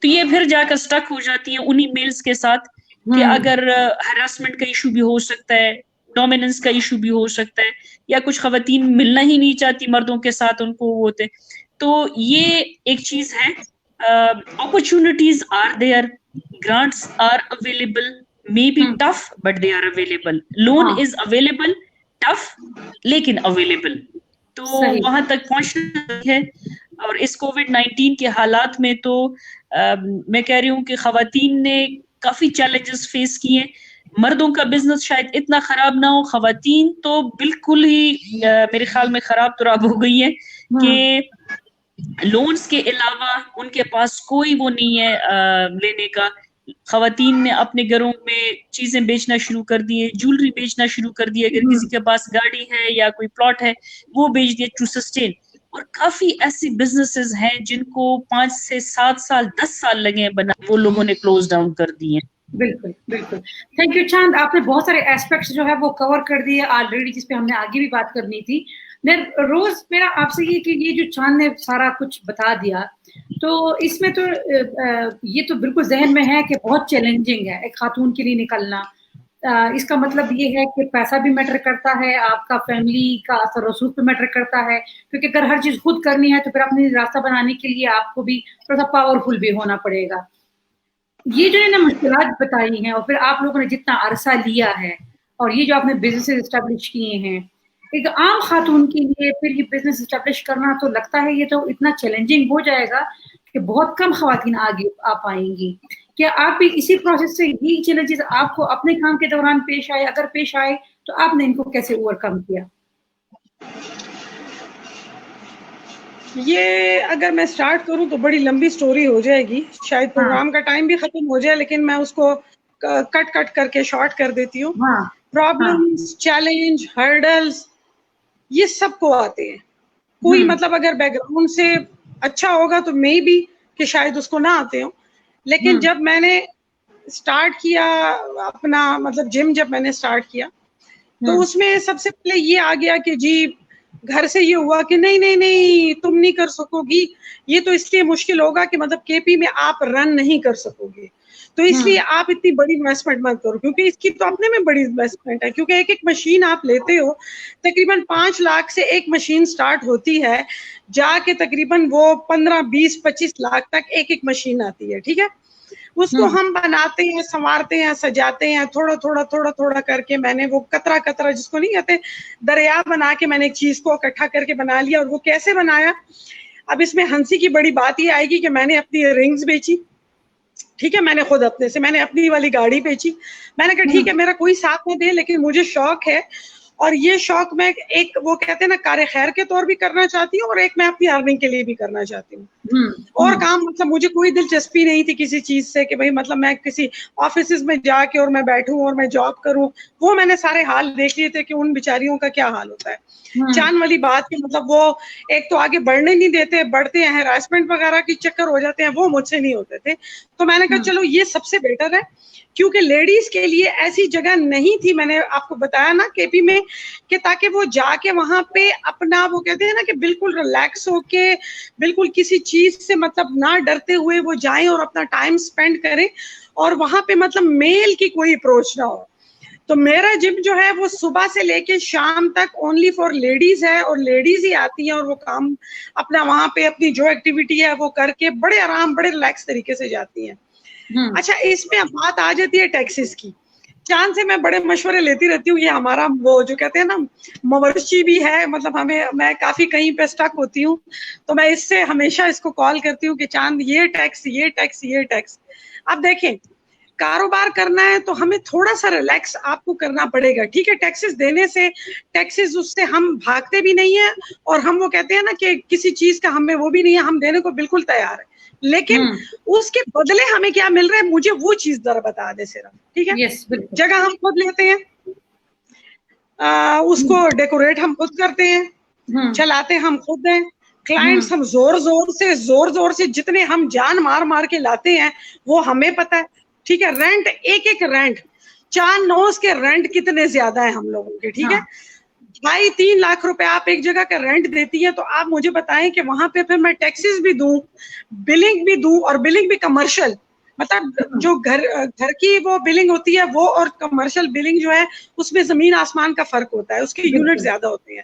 تو یہ پھر جا کر سٹک ہو جاتی ہیں انہی میلز کے ساتھ کہ اگر ہراسمنٹ کا ایشو بھی ہو سکتا ہے, ڈومیننس کا ایشو بھی ہو سکتا ہے, یا کچھ خواتین ملنا ہی نہیں چاہتی مردوں کے ساتھ, ان کو وہ ہوتے. تو یہ ایک چیز ہے. Opportunities are there, grants are available, may be tough but they are available. Loan is available, tough لیکن available. تو وہاں تک پہنچنا ہے. اور اس کووڈ-19 کے حالات میں تو میں کہہ رہی ہوں کہ خواتین نے کافی چیلنجز فیس کیے. مردوں کا بزنس شاید اتنا خراب نہ ہو, خواتین تو بالکل ہی میرے خیال میں خراب تراب ہو گئی ہیں کہ لونز کے علاوہ ان کے پاس کوئی وہ نہیں ہے لینے کا. خواتین نے اپنے گھروں میں چیزیں بیچنا شروع کر دیے, جولری بیچنا شروع کر دی, اگر کسی کے پاس گاڑی ہے یا کوئی پلاٹ ہے وہ بیچ دیے ٹو سسٹین. اور کافی ایسی بزنسز ہیں جن کو 5 سے 7 سال 10 سال لگے ہیں بنا, وہ لوگوں نے کلوز ڈاؤن کر دی ہیں. بالکل بالکل. تھینک یو چاند, آپ نے بہت سارے ایسپیکٹس جو ہے وہ کور کر دیے آلریڈی, جس پہ ہم نے آگے بھی بات کرنی تھی. روز میرا آپ سے یہ کہ یہ جو چاند نے سارا کچھ بتا دیا, تو اس میں تو یہ تو بالکل ذہن میں ہے کہ بہت چیلنجنگ ہے ایک خاتون کے لیے نکلنا. اس کا مطلب یہ ہے کہ پیسہ بھی میٹر کرتا ہے, آپ کا فیملی کا اثر رسوخ پہ میٹر کرتا ہے, کیونکہ اگر ہر چیز خود کرنی ہے تو پھر اپنی راستہ بنانے کے لیے آپ کو بھی تھوڑا سا پاورفل بھی ہونا پڑے گا. یہ جو ہے نا مشکلات بتائی ہیں, اور پھر آپ لوگوں نے جتنا عرصہ لیا ہے اور یہ جو آپ نے بزنس اسٹیبلش کیے ہیں, ایک عام خاتون کے لیے پھر یہ بزنس اسٹیبلش کرنا تو لگتا ہے یہ تو اتنا چیلنجنگ ہو جائے گا کہ بہت کم خواتین آگے آ پائیں گی. کیا آپ بھی اسی پروسیس سے یہ چیلنجز آپ کو اپنے کام کے دوران پیش آئے, اگر پیش آئے تو آپ نے ان کو کیسے اوور کم کیا؟ یہ اگر میں سٹارٹ کروں تو بڑی لمبی سٹوری ہو جائے گی, شاید پروگرام کا ٹائم بھی ختم ہو جائے, لیکن میں اس کو کٹ کر کے شارٹ کر دیتی ہوں. پرابلمز, چیلنج, ہرڈلز یہ سب کو آتے ہیں. کوئی مطلب اگر بیک گراؤنڈ سے اچھا ہوگا تو مے بی کہ شاید اس کو نہ آتے ہوں, لیکن جب میں نے اسٹارٹ کیا اپنا مطلب جم, جب میں نے اسٹارٹ کیا تو اس میں سب سے پہلے یہ آ گیا کہ جی گھر سے یہ ہوا کہ نہیں نہیں نہیں تم نہیں کر سکو گی, یہ تو اس لیے مشکل ہوگا کہ مطلب کے پی میں آپ رن نہیں کر سکو گے, تو اس لیے آپ اتنی بڑی انویسٹمنٹ مت کرو, کیونکہ اس کی تو اپنے میں بڑی انویسٹمنٹ ہے, کیونکہ ایک ایک مشین آپ لیتے ہو تقریباً 5 لاکھ سے ایک مشین سٹارٹ ہوتی ہے, جا کے تقریباً وہ 15, 20, 25 لاکھ تک ایک ایک مشین آتی ہے. ٹھیک ہے, اس کو ہم بناتے ہیں, سنوارتے ہیں, سجاتے ہیں, تھوڑا تھوڑا تھوڑا تھوڑا کر کے میں نے وہ قطرہ قطرہ جس کو نہیں کہتے دریا بنا کے میں نے ایک چیز کو اکٹھا کر کے بنا لیا. اور وہ کیسے بنایا, اب اس میں ہنسی کی بڑی بات یہ آئے گی کہ میں نے اپنی رنگز بیچی. ٹھیک ہے, میں نے خود اپنے سے, میں نے اپنی والی گاڑی بیچی. میں نے کہا ٹھیک ہے میرا کوئی ساتھ نہ دے, لیکن مجھے شوق ہے, اور یہ شوق میں ایک وہ کہتے ہیں نا کار خیر کے طور بھی کرنا چاہتی ہوں, اور ایک میں اپنی ارننگ کے لیے بھی کرنا چاہتی ہوں. اور کام مطلب مجھے کوئی دلچسپی نہیں تھی کسی چیز سے کہ بھائی مطلب میں کسی آفیسز میں جا کے اور میں بیٹھوں اور میں جاب کروں. وہ میں نے سارے حال دیکھ لیے تھے کہ ان بیچاریوں کا کیا حال ہوتا ہے. چاند والی بات کہ مطلب وہ ایک تو آگے بڑھنے نہیں دیتے, بڑھتے ہیں ہراسمنٹ وغیرہ کے چکر ہو جاتے ہیں, وہ مجھ سے نہیں ہوتے تھے. تو میں نے کہا چلو یہ سب سے بیٹر ہے, کیونکہ لیڈیز کے لیے ایسی جگہ نہیں تھی, میں نے آپ کو بتایا نا کے پی میں, کہ تاکہ وہ جا کے وہاں پہ اپنا وہ کہتے ہیں نا کہ بالکل ریلیکس ہو کے بالکل کسی چیز سے مطلب نہ ڈرتے ہوئے وہ جائیں اور اپنا ٹائم اسپینڈ کریں, اور وہاں پہ مطلب میل کی کوئی اپروچ نہ ہو. تو میرا جم جو ہے وہ صبح سے لے کے شام تک اونلی فار لیڈیز ہے, اور لیڈیز ہی آتی ہیں اور وہ کام اپنا وہاں پہ اپنی جو ایکٹیویٹی ہے وہ کر کے بڑے آرام بڑے ریلیکس طریقے سے جاتی ہیں. اچھا, اس میں بات آ جاتی ہے ٹیکسز کی. چاند سے میں بڑے مشورے لیتی رہتی ہوں, یہ ہمارا وہ جو کہتے ہیں نا مورشی بھی ہے, مطلب ہمیں میں کافی کہیں پہ اسٹک ہوتی ہوں, تو میں اس سے ہمیشہ اس کو کال کرتی ہوں کہ چاند یہ ٹیکس یہ ٹیکس یہ ٹیکس. اب دیکھیں کاروبار کرنا ہے تو ہمیں تھوڑا سا ریلیکس آپ کو کرنا پڑے گا. ٹھیک ہے, ٹیکسز دینے سے ٹیکسز اس سے ہم بھاگتے بھی نہیں ہیں, اور ہم وہ کہتے ہیں نا کہ کسی چیز کا ہمیں وہ بھی نہیں ہے, ہم دینے کو بالکل تیار ہے, لیکن اس کے بدلے ہمیں کیا مل رہا ہے مجھے وہ چیز ذرا بتا دے صرف. ٹھیک ہے, جگہ ہم خود لیتے ہیں, اس کو ڈیکوریٹ ہم خود کرتے ہیں, چلاتے ہم خود ہیں, کلائنٹس ہم زور زور سے جتنے ہم جان مار کے لاتے ہیں وہ ہمیں پتا ہے. ٹھیک ہے, رینٹ ایک ایک رینٹ 4-9 کے رینٹ کتنے زیادہ ہیں ہم لوگوں کے. ٹھیک ہے, 2.5-3 لاکھ روپے آپ ایک جگہ کا رینٹ دیتی ہیں, تو آپ مجھے بتائیں کہ وہاں پہ پھر میں ٹیکسز بھی دوں, بلنگ بھی دوں, اور بلنگ بھی کمرشل, مطلب جو گھر کی وہ بلنگ ہوتی ہے وہ, اور کمرشل بلنگ جو ہے اس میں زمین آسمان کا فرق ہوتا ہے, اس کے یونٹ زیادہ ہوتے ہیں.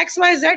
XYZ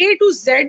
A to Z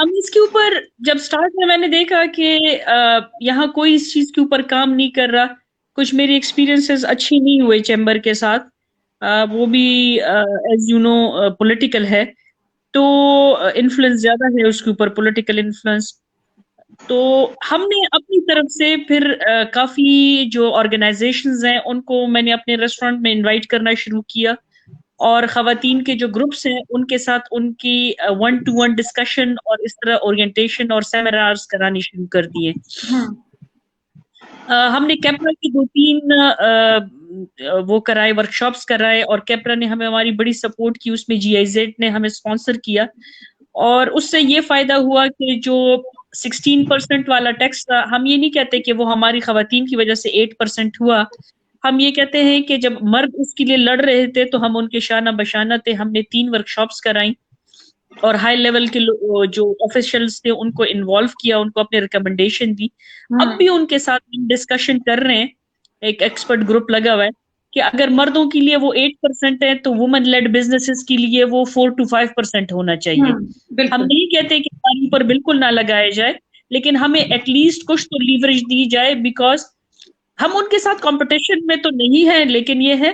ہم اس کے اوپر جب سٹارٹ میں نے دیکھا کہ یہاں کوئی اس چیز کے اوپر کام نہیں کر رہا, کچھ میری ایکسپیرینسز اچھی نہیں ہوئے چیمبر کے ساتھ, وہ بھی ایز یو نو پولیٹیکل ہے, تو انفلوئنس زیادہ ہے اس کے اوپر, پولیٹیکل انفلوئنس. تو ہم نے اپنی طرف سے پھر کافی جو آرگنائزیشنز ہیں ان کو میں نے اپنے ریسٹورینٹ میں انوائٹ کرنا شروع کیا, اور خواتین کے جو گروپس ہیں ان کے ساتھ ان کی 1-to-1 ڈسکشن اور اس طرح اورینٹیشن اور سیمینارز کرانی شروع کر دیے. ہم نے کیپرا کی 2-3 وہ کرائے, ورکشاپس کرائے, اور کیپرا نے ہمیں ہماری بڑی سپورٹ کی, اس میں GIZ نے ہمیں اسپانسر کیا, اور اس سے یہ فائدہ ہوا کہ جو 16% والا ٹیکس تھا, ہم یہ نہیں کہتے کہ وہ ہماری خواتین کی وجہ سے 8% ہوا, ہم یہ کہتے ہیں کہ جب مرد اس کے لیے لڑ رہے تھے تو ہم ان کے شانہ بشانہ تھے. ہم نے 3 ورکشاپس کرائیں اور ہائی لیول کے جو آفیشلز تھے ان کو انوالو کیا, ان کو اپنے ریکمنڈیشن دی. اب بھی ان کے ساتھ ہم ڈسکشن کر رہے ہیں, ایک ایکسپرٹ گروپ لگا ہوا ہے کہ اگر مردوں کے لیے وہ 8% ہے تو وومن لیڈ بزنسز کے لیے وہ 4-5% ہونا چاہیے. ہم نہیں کہتے کہ ہمارے اوپر بالکل نہ لگایا جائے, لیکن ہمیں ایٹ لیسٹ کچھ تو لیوریج دی جائے, بیکاز ہم ان کے ساتھ کمپٹیشن میں تو نہیں ہے, لیکن یہ ہے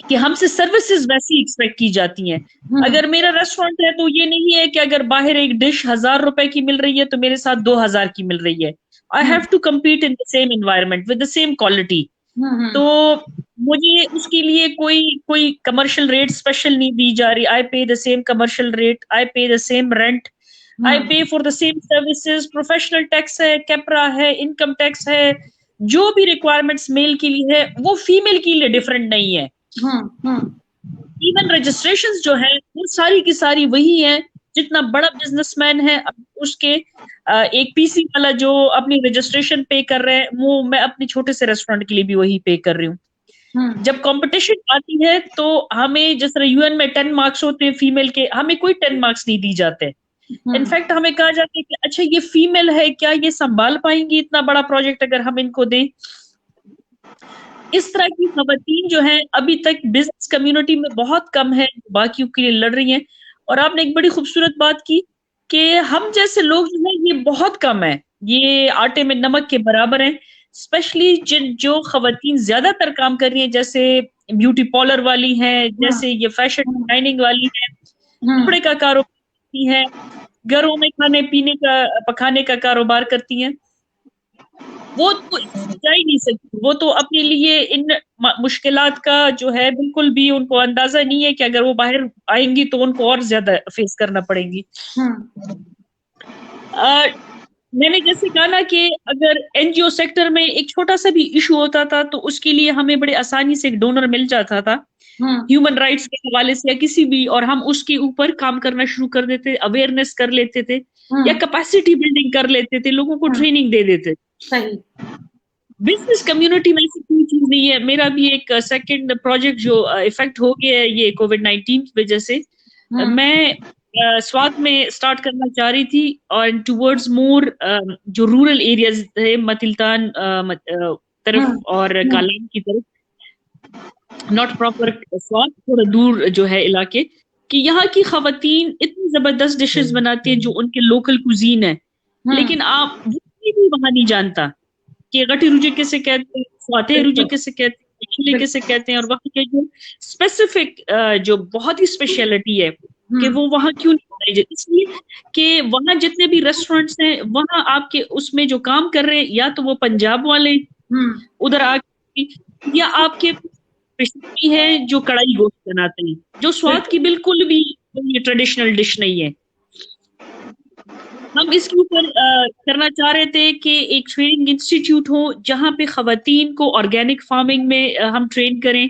کہ ہم سے سروسز ویسی ایکسپیکٹ کی جاتی ہیں. اگر میرا ریسٹورینٹ ہے تو یہ نہیں ہے کہ اگر باہر ایک ڈش 1000 روپے کی مل رہی ہے تو میرے ساتھ 2000 کی مل رہی ہے. I have to compete in the same environment with the same quality. تو مجھے اس کے لیے کوئی کمرشل ریٹ اسپیشل نہیں دی جا رہی. I pay the same commercial rate, I pay the same rent, I pay for the same services. Professional tax ہے, کیپرا ہے, انکم ٹیکس ہے, جو بھی ریکوائرمنٹس میل کے لیے ہے وہ فیمیل کے لیے ڈفرینٹ نہیں ہے. ایون رجسٹریشن جو ہے وہ ساری کی ساری وہی ہیں. جتنا بڑا بزنس مین ہے اس کے ایک PC والا جو اپنی رجسٹریشن پے کر رہے ہیں, وہ میں اپنے چھوٹے سے ریسٹورینٹ کے لیے بھی وہی پے کر رہی ہوں. جب کمپٹیشن آتی ہے تو ہمیں جس طرح UN میں 10 مارکس ہوتے ہیں فیمیل کے, ہمیں کوئی 10 مارکس نہیں دی جاتے. انفیکٹ ہمیں کہا جاتا ہے کہ اچھا یہ فیمیل ہے, کیا یہ سنبھال پائیں گی اتنا بڑا پروجیکٹ اگر ہم ان کو دیں. اس طرح کی خواتین جو ہیں ابھی تک بزنس کمیونٹی میں بہت کم ہے, باقیوں کے لیے لڑ رہی ہیں. اور آپ نے ایک بڑی خوبصورت بات کی کہ ہم جیسے لوگ جو ہیں یہ بہت کم ہیں, یہ آٹے میں نمک کے برابر ہیں. اسپیشلی جو خواتین زیادہ تر کام کر رہی ہیں, جیسے بیوٹی پارلر والی ہیں, جیسے یہ فیشن ڈیزائننگ والی ہیں, کپڑے کا کاروبار کرتی ہیں, گھروں میں کھانے پینے کا پکانے کا کاروبار کرتی ہیں, وہ تو جا ہی نہیں سکتی. وہ تو اپنے لیے ان مشکلات کا جو ہے بالکل بھی ان کو اندازہ نہیں ہے کہ اگر وہ باہر آئیں گی تو ان کو اور زیادہ فیس کرنا پڑے گی. میں نے جیسے کہا نا کہ اگر NGO سیکٹر میں ایک چھوٹا سا بھی ایشو ہوتا تھا تو اس کے لیے ہمیں بڑے آسانی سے ایک ڈونر مل جاتا تھا ہیومن رائٹس کے حوالے سے یا کسی بھی, اور ہم اس کے اوپر کام کرنا شروع کر دیتے, اویئرنیس کر لیتے تھے یا کیپیسٹی بلڈنگ کر لیتے تھے, لوگوں کو ٹریننگ دے دیتے. بزنس کمیونٹی میں ایسی کوئی چیز نہیں ہے. میرا بھی ایک سیکنڈ پروجیکٹ جو افیکٹ ہو گیا ہے یہ COVID-19 کی وجہ سے, میں سوات میں اسٹارٹ کرنا چاہ رہی تھی اور ٹورڈز مور جو رورل ایریاز تھے, متلتان طرف اور کالام کی طرف, ناٹ پراپر سوات, تھوڑا دور جو ہے علاقے, کہ یہاں کی خواتین اتنی زبردست ڈشز بناتی ہیں جو ان کے لوکل کوزین ہے, لیکن آپ بھی وہاں نہیں جانتا کہ غٹی روجے کیسے کہتے ہیں, سواتے روجے کیسے کہتے ہیں, چھلے کیسے کہتے ہیں, اور وہاں کے جو اسپیسیفک جو بہت ہی اسپیشلٹی ہے کہ وہ وہاں کیوں نہیں بنائی جاتی. اس لیے کہ وہاں جتنے بھی ریسٹورینٹس ہیں وہاں آپ کے اس میں جو کام کر رہے ہیں یا تو وہ پنجاب والے ادھر آ کے, یا آپ کے پشتی ہیں جو کڑھائی گوشت بناتے ہیں, جو سواد کی بالکل بھی ٹریڈیشنل ڈش نہیں ہے. ہم اس کے اوپر کرنا چاہ رہے تھے کہ ایک ٹریننگ انسٹیٹیوٹ ہو جہاں پہ خواتین کو آرگینک فارمنگ میں ہم ٹرین کریں,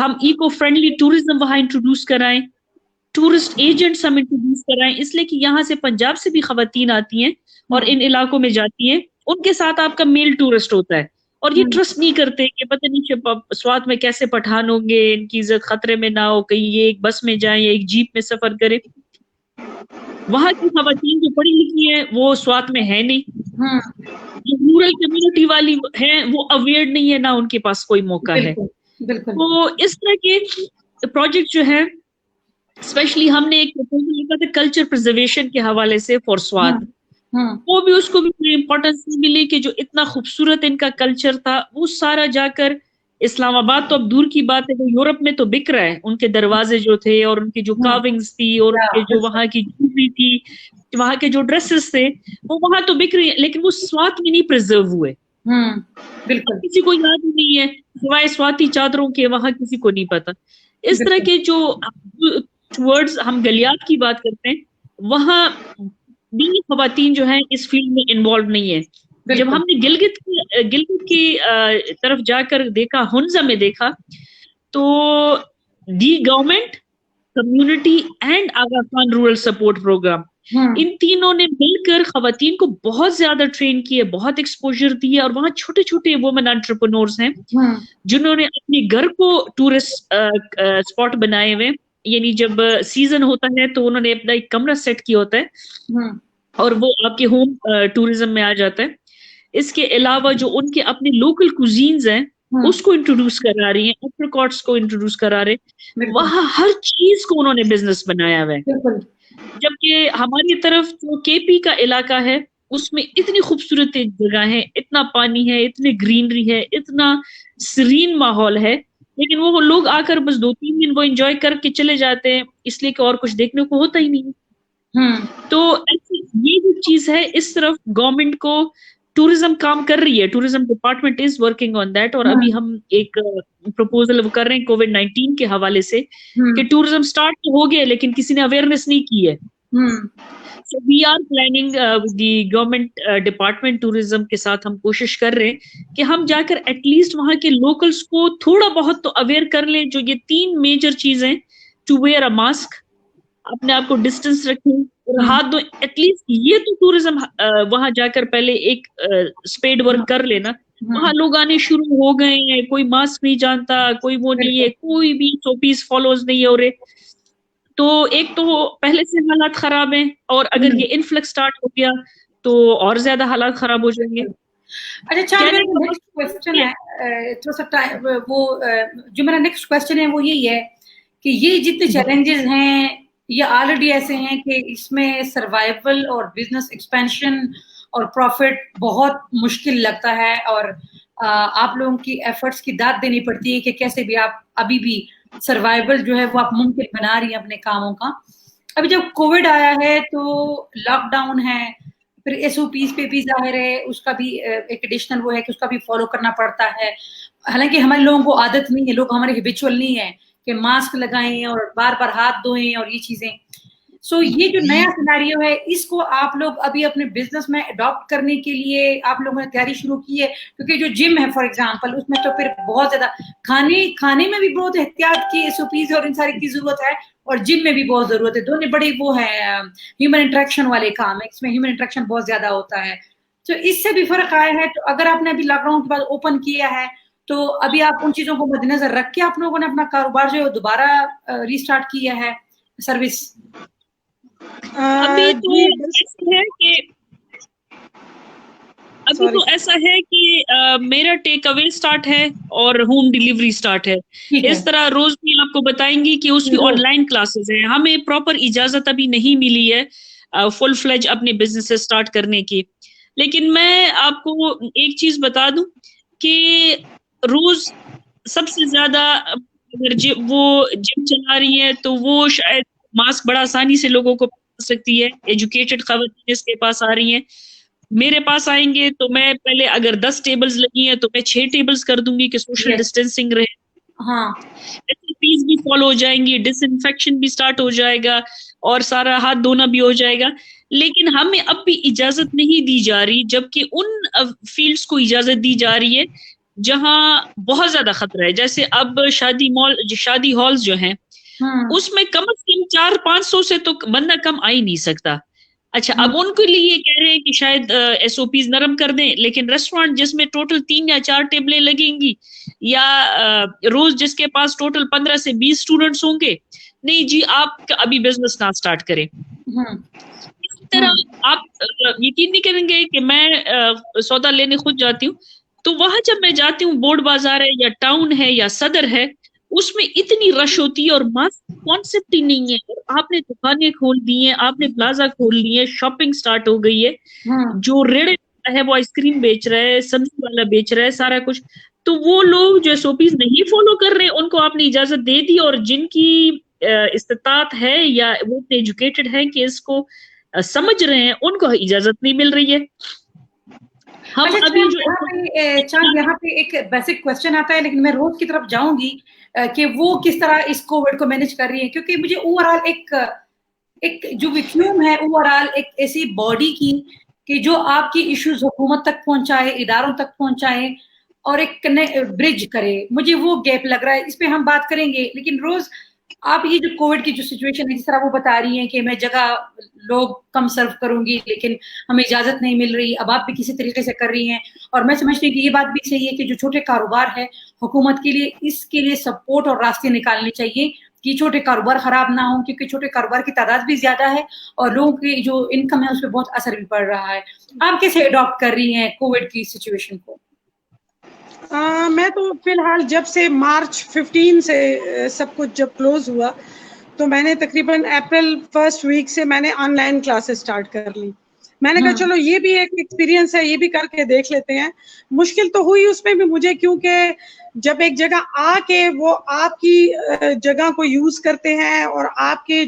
ہم ایکو فرینڈلی ٹورزم وہاں انٹروڈیوس کرائیں, ٹورسٹ ایجنٹس ہم انٹروڈیوس کرائیں, اس لیے کہ یہاں سے پنجاب سے بھی خواتین آتی ہیں اور ان علاقوں میں جاتی ہیں, ان کے ساتھ آپ کا میل ٹورسٹ ہوتا ہے اور یہ ٹرسٹ نہیں کرتے کہ پتہ نہیں سوات میں کیسے پٹھان ہوں گے, ان کی عزت خطرے میں نہ ہو, کہیں یہ ایک بس میں جائیں یا ایک جیپ میں سفر کریں. وہاں کی خواتین جو پڑھی لکھی ہیں وہ سوات میں ہے نہیں, جو رورل کمیونٹی والی ہیں وہ اویئر نہیں ہے, نہ ان کے پاس کوئی موقع ہے. تو اس طرح کے پروجیکٹ جو ہے اسپیشلی ہم نے ایک پروپوزل لکھا تھا کلچر پرزرویشن کے حوالے سے فار سوات, وہ بھی اس کو بھی امپورٹینس ملی کہ جو اتنا خوبصورت ان کا کلچر تھا وہ سارا جا کر اسلام آباد تو اب دور کی بات ہے, وہ یورپ میں تو بک رہا ہے. ان کے دروازے جو تھے اور ان کی جو کاونگز تھی اور ان کے جو وہاں کی جویلری تھی, وہاں کے جو ڈریسز تھے وہ وہاں تو بک رہی ہیں, لیکن وہ سوات میں نہیں پرزرو ہوئے. بالکل کسی کو یاد ہی نہیں ہے سوائے سواتی چادروں کے, وہاں کسی کو نہیں پتا. اس طرح کے جو ورڈز ہم گلیات کی بات کرتے ہیں, وہاں بھی خواتین جو ہیں اس فیلڈ میں انوالو نہیں ہے. جب ہم نے گلگت کی طرف جا کر دیکھا, ہنزا میں دیکھا, تو the government, community and Aga Khan Rural Support Programme, ان تینوں نے مل کر خواتین کو بہت زیادہ ٹرین کیے, بہت ایکسپوجر دیے. اور وہاں چھوٹے چھوٹے وومن انٹرپرینورز ہیں جنہوں نے اپنے گھر کو ٹورسٹ اسپاٹ بنائے ہوئے. یعنی جب سیزن ہوتا ہے تو انہوں نے اپنا ایک کمرہ سیٹ کیا ہوتا ہے اور وہ آپ کے ہوم ٹوریزم میں آ جاتا ہے. اس کے علاوہ جو ان کے اپنے لوکل کوزینز ہیں اس کو انٹروڈیوس کرا رہی ہیں, اپریکاٹس کو انٹروڈیوس کرا رہے. وہاں ہر چیز کو انہوں نے بزنس بنایا ہوا ہے. جبکہ ہماری طرف جو کے پی کا علاقہ ہے اس میں اتنی خوبصورت جگہ ہے, اتنا پانی ہے, اتنی گرینری ہے, اتنا سرین ماحول ہے, لیکن وہ لوگ آ کر بس 2-3 دن وہ انجوائے کر کے چلے جاتے ہیں, اس لیے کہ اور کچھ دیکھنے کو ہوتا ہی نہیں. تو یہ جو چیز ہے, اس طرف گورنمنٹ کو ٹوریزم کام کر رہی ہے, tourism department is working on that. اور ابھی ہم ایک پروپوزل کر رہے ہیں کووڈ-19 کے حوالے سے کہ ٹوریزم سٹارٹ تو ہو گیا لیکن کسی نے اویئرنیس نہیں کی ہے. So we are planning with the government department tourism کے ساتھ ہم کوشش کر رہے ہیں کہ ہم جا کر ایٹ لیسٹ وہاں کے لوکلس کو تھوڑا بہت تو اویئر کر لیں. جو یہ 3 میجر چیزیں, ٹو ویئر اے ماسک, اپنے آپ کو ڈسٹینس رکھیں اور ہاتھ دھوئیں, ایٹ لیسٹ یہ تو ٹوریزم وہاں جا کر پہلے ایک اسپیڈ ورک کر لینا. وہاں لوگ آنے شروع ہو گئے ہیں, کوئی ماسک نہیں جانتا, کوئی وہ نہیں ہے, کوئی بھی سوپیز فالوز نہیں ہو رہے. تو ایک تو پہلے سے حالات خراب ہیں, اور اگر یہ انفلکس سٹارٹ ہو گیا تو اور زیادہ حالات خراب ہو جائیں گے. اچھا, نیکسٹ کوسچن ہے, تھوڑا سا وہ جو میرا نیکسٹ کوسچن ہے وہ یہی ہے کہ یہ جتنے چیلنجز ہیں یہ آلریڈی ایسے ہیں کہ اس میں سروائیول اور بزنس ایکسپینشن اور پروفٹ بہت مشکل لگتا ہے, اور آپ لوگوں کی ایفرٹس کی داد دینی پڑتی ہے کہ کیسے بھی آپ ابھی بھی سروائیول جو ہے وہ آپ ممکن بنا رہی ہیں اپنے کاموں کا. ابھی جب کووڈ آیا ہے تو لاک ڈاؤن ہے, پھر ایس او پیز پہ بھی ظاہر ہے اس کا بھی ایک ایڈیشنل وہ ہے کہ اس کا بھی فالو کرنا پڑتا ہے. حالانکہ ہمارے لوگوں کو عادت نہیں ہے, لوگ ہمارے ہیبیچول نہیں ہے کہ ماسک لگائیں اور بار بار ہاتھ دھوئیں اور یہ چیزیں. سو یہ جو نیا سیناریو ہے اس کو آپ لوگ ابھی اپنے بزنس میں اڈاپٹ کرنے کے لیے آپ لوگوں نے تیاری شروع کی ہے؟ کیونکہ جو جم ہے فار ایگزامپل, اس میں تو پھر بہت زیادہ کھانے میں بھی بہت احتیاط کی ایس او پیز اور ان ساری کی ضرورت ہے, اور جم میں بھی بہت ضرورت ہے. دونوں بڑی وہ ہے ہیومن انٹریکشن والے کام ہے, اس میں ہیومن انٹریکشن بہت زیادہ ہوتا ہے. تو اس سے بھی فرق آیا ہے. تو اگر آپ نے ابھی لاک ڈاؤن کے بعد اوپن کیا ہے تو ابھی آپ ان چیزوں کو مد نظر رکھ کے آپ لوگوں نے اپنا کاروبار جو ہے دوبارہ ریسٹارٹ کیا ہے سروس؟ ابھی تو ایسا ہے کہ میرا ٹیک اوے اسٹارٹ ہے اور ہوم ڈیلیوری اسٹارٹ ہے. اس طرح روز بھی آپ کو بتائیں گی کہ اس کی آن لائن کلاسز ہیں. ہمیں پراپر اجازت ابھی نہیں ملی ہے فل فلیج اپنے بزنس اسٹارٹ کرنے کی. لیکن میں آپ کو ایک چیز بتا دوں کہ روز سب سے زیادہ اگر وہ جم چلا رہی ہے تو وہ شاید ماسک بڑا آسانی سے لوگوں کو پا سکتی ہے. ایجوکیٹڈ خواتین اس کے پاس آ رہی ہیں, میرے پاس آئیں گے تو میں پہلے اگر 10 ٹیبلز لگی ہیں تو میں 6 ٹیبلز کر دوں گی کہ سوشل ڈسٹینسنگ رہے. ایس بھی فالو ہو جائیں گی, ڈس انفیکشن بھی سٹارٹ ہو جائے گا اور سارا ہاتھ دھونا بھی ہو جائے گا. لیکن ہمیں اب بھی اجازت نہیں دی جا رہی, جبکہ ان فیلڈز کو اجازت دی جا رہی ہے جہاں بہت زیادہ خطرہ ہے. جیسے اب شادی ہالز جو ہیں اس میں کم از کم 400-500 سے تو بندہ کم آ ہی نہیں سکتا. اچھا, اب ان کے لیے یہ کہہ رہے ہیں کہ شاید ایس او پیز نرم کر دیں, لیکن ریسٹورینٹ جس میں ٹوٹل 3 یا 4 ٹیبلیں لگیں گی, یا روز جس کے پاس ٹوٹل 15 سے 20 اسٹوڈنٹس ہوں گے, نہیں جی آپ ابھی بزنس نہ اسٹارٹ کریں. اسی طرح آپ یقین نہیں کریں گے کہ میں سودا لینے خود جاتی ہوں, تو وہاں جب میں جاتی ہوں, بورڈ بازار ہے یا ٹاؤن ہے یا صدر ہے, اس میں اتنی رش ہوتی ہے اور ماسک کانسیپٹ ہی نہیں ہے. اور آپ نے دکانیں کھول دی ہیں, آپ نے پلازا کھول لی ہے, شاپنگ سٹارٹ ہو گئی ہے, جو ریڑے ہے وہ آئس کریم بیچ رہا ہے, سبزی والا بیچ رہا ہے, سارا کچھ. تو وہ لوگ جو SOPs نہیں فالو کر رہے ان کو آپ نے اجازت دے دی, اور جن کی استطاعت ہے یا وہ ایجوکیٹڈ ہے کہ اس کو سمجھ رہے ہیں ان کو اجازت نہیں مل رہی ہے. ہم ابھی جو یہاں پہ ایک بیسک کوشچن آتا ہے, لیکن میں روز کی طرف جاؤں گی کہ وہ کس طرح اس کووڈ کو مینج کر رہی ہے, کیونکہ مجھے اوور آل ایک جو ویکیوم ہے اوور آل ایک ایسی باڈی کی کہ جو آپ کی ایشوز حکومت تک پہنچائے, اداروں تک پہنچائے اور ایک برج کرے, مجھے وہ گیپ لگ رہا ہے. اس پہ ہم بات کریں گے, لیکن روز آپ یہ جو کووڈ کی جو سچویشن ہے جس طرح وہ بتا رہی ہیں کہ میں جگہ لوگ کم سرو کروں گی لیکن ہمیں اجازت نہیں مل رہی, اب آپ بھی کسی طریقے سے کر رہی ہیں, اور میں سمجھتی ہوں کہ یہ بات بھی صحیح ہے کہ جو چھوٹے کاروبار ہے حکومت کے لیے اس کے لیے سپورٹ اور راستے نکالنے چاہیے کہ چھوٹے کاروبار خراب نہ ہوں, کیونکہ چھوٹے کاروبار کی تعداد بھی زیادہ ہے اور لوگوں کی جو انکم ہے اس پہ بہت اثر بھی پڑ رہا ہے. آپ کیسے اڈاپٹ کر رہی ہیں کووڈ کی سچویشن کو؟ میں تو فی الحال جب سے مارچ 15 سے سب کچھ جب کلوز ہوا تو میں نے تقریباً اپریل 1st ویک سے میں نے آن لائن کلاسز اسٹارٹ کر لی. میں نے کہا چلو یہ بھی ایک ایکسپیرینس ہے, یہ بھی کر کے دیکھ لیتے ہیں. مشکل تو ہوئی اس میں بھی مجھے, کیونکہ جب ایک جگہ آ کے وہ آپ کی جگہ کو یوز کرتے ہیں اور آپ کے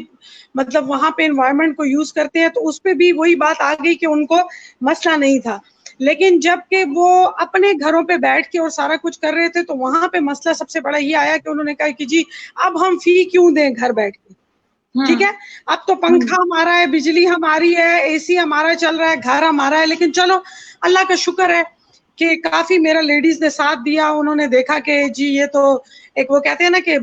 مطلب وہاں پہ انوائرمنٹ کو یوز کرتے ہیں تو اس پہ بھی وہی بات آ گئی کہ ان کو مسئلہ نہیں تھا. لیکن جب کہ وہ اپنے گھروں پہ بیٹھ کے اور سارا کچھ کر رہے تھے تو وہاں پہ مسئلہ سب سے بڑا یہ آیا کہ انہوں نے کہا کہ جی اب ہم فی کیوں دیں گھر بیٹھ کے, ٹھیک ہے, اب تو پنکھا ہمارا ہے, بجلی ہماری ہے, AC ہمارا چل رہا ہے, گھر ہمارا ہے. لیکن چلو اللہ کا شکر ہے کہ کافی میرا لیڈیز نے ساتھ دیا, انہوں نے دیکھا کہ جی یہ تو ایک وہ کہتے ہیں نا کہ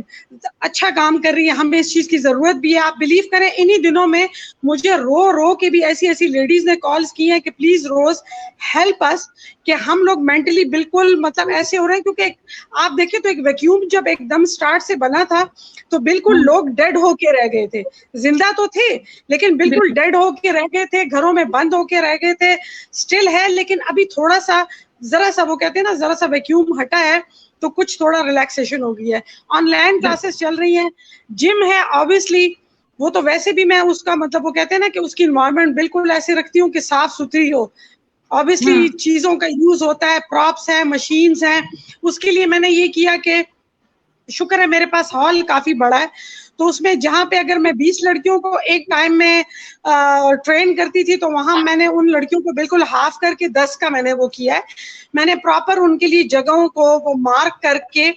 اچھا کام کر رہی ہے, ہمیں اس چیز کی ضرورت بھی ہے. آپ بلیو کریں انہی دنوں میں مجھے رو کے بھی ایسی لیڈیز نے کالز کی ہیں کہ پلیز روز ہیلپ اس, کہ ہم لوگ مینٹلی بالکل مطلب ایسے ہو رہے ہیں. کیونکہ آپ دیکھیں تو ایک ویکیوم جب ایک دم سٹارٹ سے بنا تھا تو بالکل لوگ ڈیڈ ہو کے رہ گئے تھے, زندہ تو تھے لیکن بالکل ڈیڈ ہو کے رہ گئے تھے, گھروں میں بند ہو کے رہ گئے تھے. اسٹل ہے لیکن ابھی تھوڑا سا ذرا سا وہ کہتے ہیں نا ذرا سا ویکیوم ہٹا ہے تو کچھ تھوڑا ریلیکسیشن ہو گئی ہے. آن لائن کلاسز چل رہی ہیں, جم ہے آبویسلی, وہ تو ویسے بھی میں اس کا مطلب وہ کہتے ہیں نا کہ اس کی انوائرمنٹ بالکل ایسے رکھتی ہوں کہ صاف ستھری ہو. آبویسلی چیزوں کا یوز ہوتا ہے, پراپس ہیں, مشینز ہیں. اس کے لیے میں نے یہ کیا کہ شکر ہے میرے پاس ہال کافی بڑا ہے, تو اس میں جہاں پہ اگر میں 20 لڑکیوں کو ایک ٹائم میں ٹرین کرتی تھی تو وہاں میں نے ان لڑکیوں کو بالکل ہاف کر کے 10 کا میں نے وہ کیا ہے. میں نے پراپر ان کے لیے جگہوں کو وہ مارک کر کے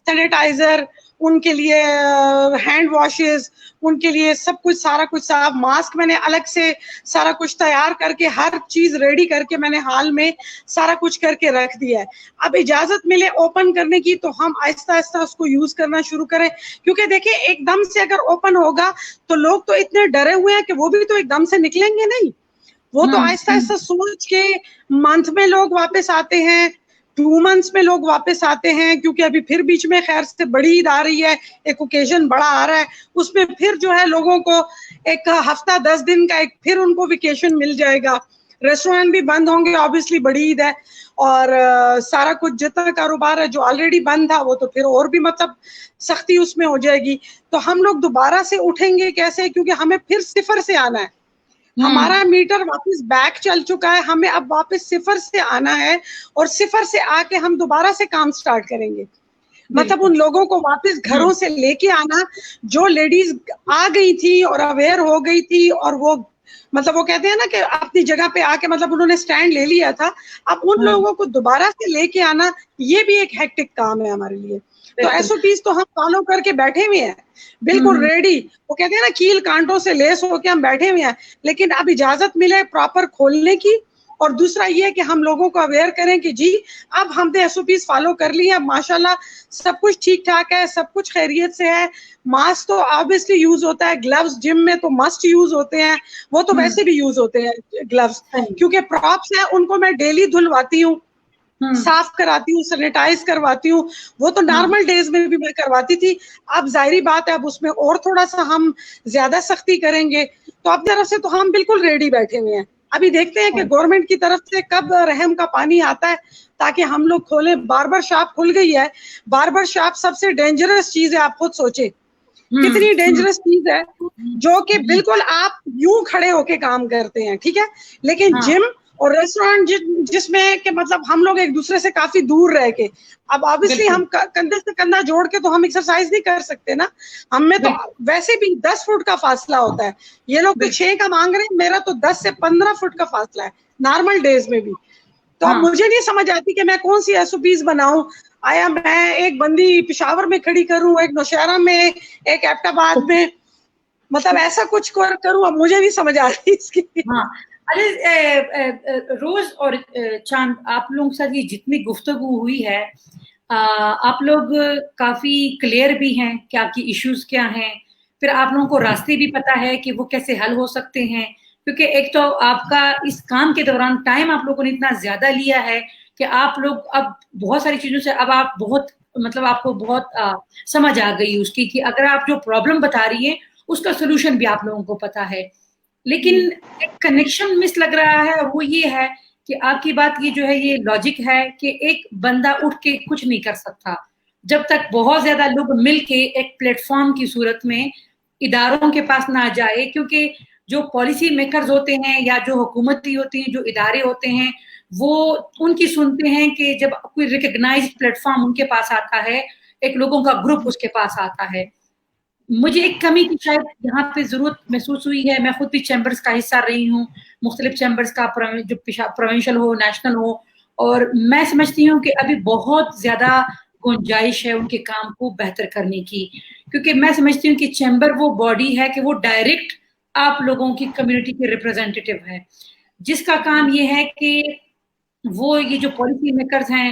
سینیٹائزر, ان کے لیے ہینڈ واشز, ان کے لیے سب کچھ سارا کچھ صاف, ماسک میں نے الگ سے سارا کچھ تیار کر کے ہر چیز ریڈی کر کے میں نے ہال میں سارا کچھ کر کے رکھ دیا ہے. اب اجازت ملے اوپن کرنے کی تو ہم آہستہ آہستہ اس کو یوز کرنا شروع کریں, کیونکہ دیکھیں ایک دم سے اگر اوپن ہوگا تو لوگ تو اتنے ڈرے ہوئے ہیں کہ وہ بھی تو ایک دم سے نکلیں گے نہیں, وہ تو آہستہ آہستہ سوچ کے منتھ میں لوگ واپس آتے ہیں, 2 months میں لوگ واپس آتے ہیں, کیونکہ ابھی پھر بیچ میں خیر سے بڑی عید آ رہی ہے, ایک اوکیزن بڑا آ رہا ہے, اس میں پھر جو ہے لوگوں کو ایک ہفتہ 10 دن کا ایک پھر ان کو ویکیشن مل جائے گا. ریسٹورینٹ بھی بند ہوں گے, آبویسلی بڑی عید ہے, اور سارا کچھ جتنا کاروبار ہے جو آلریڈی بند تھا وہ تو پھر اور بھی مطلب سختی اس میں ہو جائے گی. تو ہم لوگ دوبارہ سے اٹھیں گے کیسے, کیونکہ ہمیں پھر صفر سے آنا ہے. ہمارا میٹر واپس بیک چل چکا ہے, ہمیں اب واپس صفر سے آنا ہے, اور صفر سے آ کے ہم دوبارہ سے کام سٹارٹ کریں گے. مطلب ان لوگوں کو واپس گھروں سے لے کے آنا جو لیڈیز آ گئی تھی اور اویئر ہو گئی تھی, اور وہ مطلب وہ کہتے ہیں نا کہ اپنی جگہ پہ آ کے مطلب انہوں نے سٹینڈ لے لیا تھا, اب ان لوگوں کو دوبارہ سے لے کے آنا یہ بھی ایک ہیکٹک کام ہے ہمارے لیے. تو SOPs تو ہم فالو کر کے بیٹھے ہوئے ہیں, بالکل ریڈی, وہ کہتے ہیں نا کیل کانٹوں سے لیس ہو کے ہم بیٹھے ہوئے ہیں, لیکن اب اجازت ملے پراپر کھولنے کی. اور دوسرا یہ کہ ہم لوگوں کو اویئر کریں کہ جی اب ہم نے SOPs فالو کر لی ہے, اب ماشاءاللہ سب کچھ ٹھیک ٹھاک ہے, سب کچھ خیریت سے ہے. ماسک تو آبویسلی یوز ہوتا ہے, گلوز جم میں تو مسٹ یوز ہوتے ہیں, وہ تو ویسے بھی یوز ہوتے ہیں گلوز, کیونکہ پراپس ہیں ان کو میں ڈیلی دھلواتی ہوں, صاف کراتی ہوں, سینیٹائز کرواتی ہوں. وہ تو نارمل ڈیز میں بھی میں کرواتی تھی, اب ظاہری بات ہے اب اس میں اور تھوڑا سا ہم زیادہ سختی کریں گے. تو اپنی طرف سے تو ہم بالکل ریڈی بیٹھے ہوئے ہیں, ابھی دیکھتے ہیں کہ گورنمنٹ کی طرف سے کب رحم کا پانی آتا ہے تاکہ ہم لوگ کھولیں. باربر شاپ کھل گئی ہے. باربر شاپ سب سے ڈینجرس چیز ہے, آپ خود سوچے کتنی ڈینجرس چیز ہے, جو کہ بالکل آپ یوں کھڑے ہو کے کام کرتے ہیں, ٹھیک ہے, لیکن جم اور ریسٹورینٹ جس میں کہ مطلب ہم لوگ ایک دوسرے سے کافی دور رہ کے, اب آبویسلی ہم کندھے سے کندھا جوڑ کے تو ہم ایکسرسائز نہیں کر سکتے نا, ہم میں تو ویسے بھی 10 فٹ کا فاصلہ ہوتا ہے. یہ لوگ تو 6 کا مانگ رہے ہیں, میرا تو 10 سے 15 فٹ کا فاصلہ ہے نارمل ڈیز میں بھی. تو اب مجھے نہیں سمجھ آتی کہ میں کون سی SOPs بناؤں. آیا میں ایک بندی پشاور میں کھڑی کروں, ایک نوشہرہ میں, ایک ایبٹ آباد میں, مطلب ایسا کچھ کروں, اب مجھے نہیں سمجھ آ رہی اس کی. ارے روز اور چاند, آپ لوگوں کے ساتھ یہ جتنی گفتگو ہوئی ہے, آپ لوگ کافی کلیئر بھی ہیں کہ آپ کی ایشوز کیا ہیں, پھر آپ لوگوں کو راستے بھی پتہ ہے کہ وہ کیسے حل ہو سکتے ہیں, کیونکہ ایک تو آپ کا اس کام کے دوران ٹائم آپ لوگوں نے اتنا زیادہ لیا ہے کہ آپ لوگ اب بہت ساری چیزوں سے اب آپ بہت مطلب آپ کو بہت سمجھ آ گئی اس کی کہ اگر آپ جو پرابلم بتا رہی ہیں اس کا سولوشن بھی آپ لوگوں کو پتا ہے. لیکن ایک کنیکشن مس لگ رہا ہے, اور وہ یہ ہے کہ آپ کی بات یہ جو ہے یہ لاجک ہے کہ ایک بندہ اٹھ کے کچھ نہیں کر سکتا جب تک بہت زیادہ لوگ مل کے ایک پلیٹ فارم کی صورت میں اداروں کے پاس نہ جائے, کیونکہ جو پالیسی میکرز ہوتے ہیں یا جو حکومتی ہوتے ہیں, جو ادارے ہوتے ہیں, وہ ان کی سنتے ہیں کہ جب کوئی ریکگنائز پلیٹ فارم ان کے پاس آتا ہے, ایک لوگوں کا گروپ اس کے پاس آتا ہے. مجھے ایک کمی کی شاید یہاں پہ ضرورت محسوس ہوئی ہے. میں خود بھی چیمبرز کا حصہ رہی ہوں, مختلف چیمبرز کا, جو پروونشل ہو, نیشنل ہو, اور میں سمجھتی ہوں کہ ابھی بہت زیادہ گنجائش ہے ان کے کام کو بہتر کرنے کی, کیونکہ میں سمجھتی ہوں کہ چیمبر وہ باڈی ہے کہ وہ ڈائریکٹ آپ لوگوں کی کمیونٹی کے ریپرزینٹیو ہے, جس کا کام یہ ہے کہ وہ یہ جو پالیسی میکرز ہیں,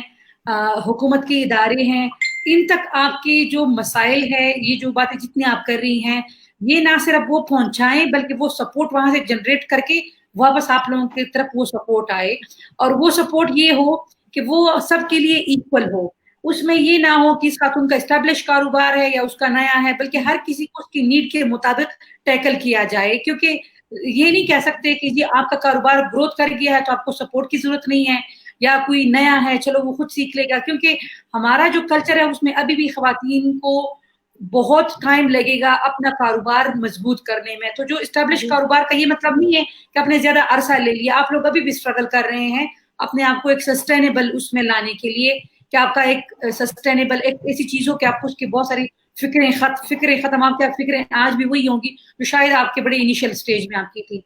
حکومت کے ادارے ہیں, ان تک آپ کے جو مسائل ہے, یہ جو باتیں جتنی آپ کر رہی ہیں, یہ نہ صرف وہ پہنچائیں بلکہ وہ سپورٹ وہاں سے جنریٹ کر کے واپس آپ لوگوں کی طرف وہ سپورٹ آئے, اور وہ سپورٹ یہ ہو کہ وہ سب کے لیے ایکول ہو. اس میں یہ نہ ہو کہ اس خاتون کا اسٹیبلش کاروبار ہے یا اس کا نیا ہے, بلکہ ہر کسی کو اس کی نیڈ کے مطابق ٹیکل کیا جائے. کیونکہ یہ نہیں کہہ سکتے کہ جی آپ کا کاروبار گروتھ کر گیا ہے تو آپ کو سپورٹ کی ضرورت نہیں ہے, یا کوئی نیا ہے چلو وہ خود سیکھ لے گا, کیونکہ ہمارا جو کلچر ہے اس میں ابھی بھی خواتین کو بہت ٹائم لگے گا اپنا کاروبار مضبوط کرنے میں. تو جو اسٹیبلش کاروبار کا یہ مطلب نہیں ہے کہ آپ نے زیادہ عرصہ لے لیا, آپ لوگ ابھی بھی اسٹرگل کر رہے ہیں اپنے آپ کو ایک سسٹینیبل اس میں لانے کے لیے, کہ آپ کا ایک سسٹینیبل ایک ایسی چیز ہو کہ آپ کو اس کی بہت ساری فکریں ختم, آپ کی فکریں آج بھی وہی ہوں گی جو شاید آپ کے بڑے انیشیل سٹیج میں آپ کی تھی.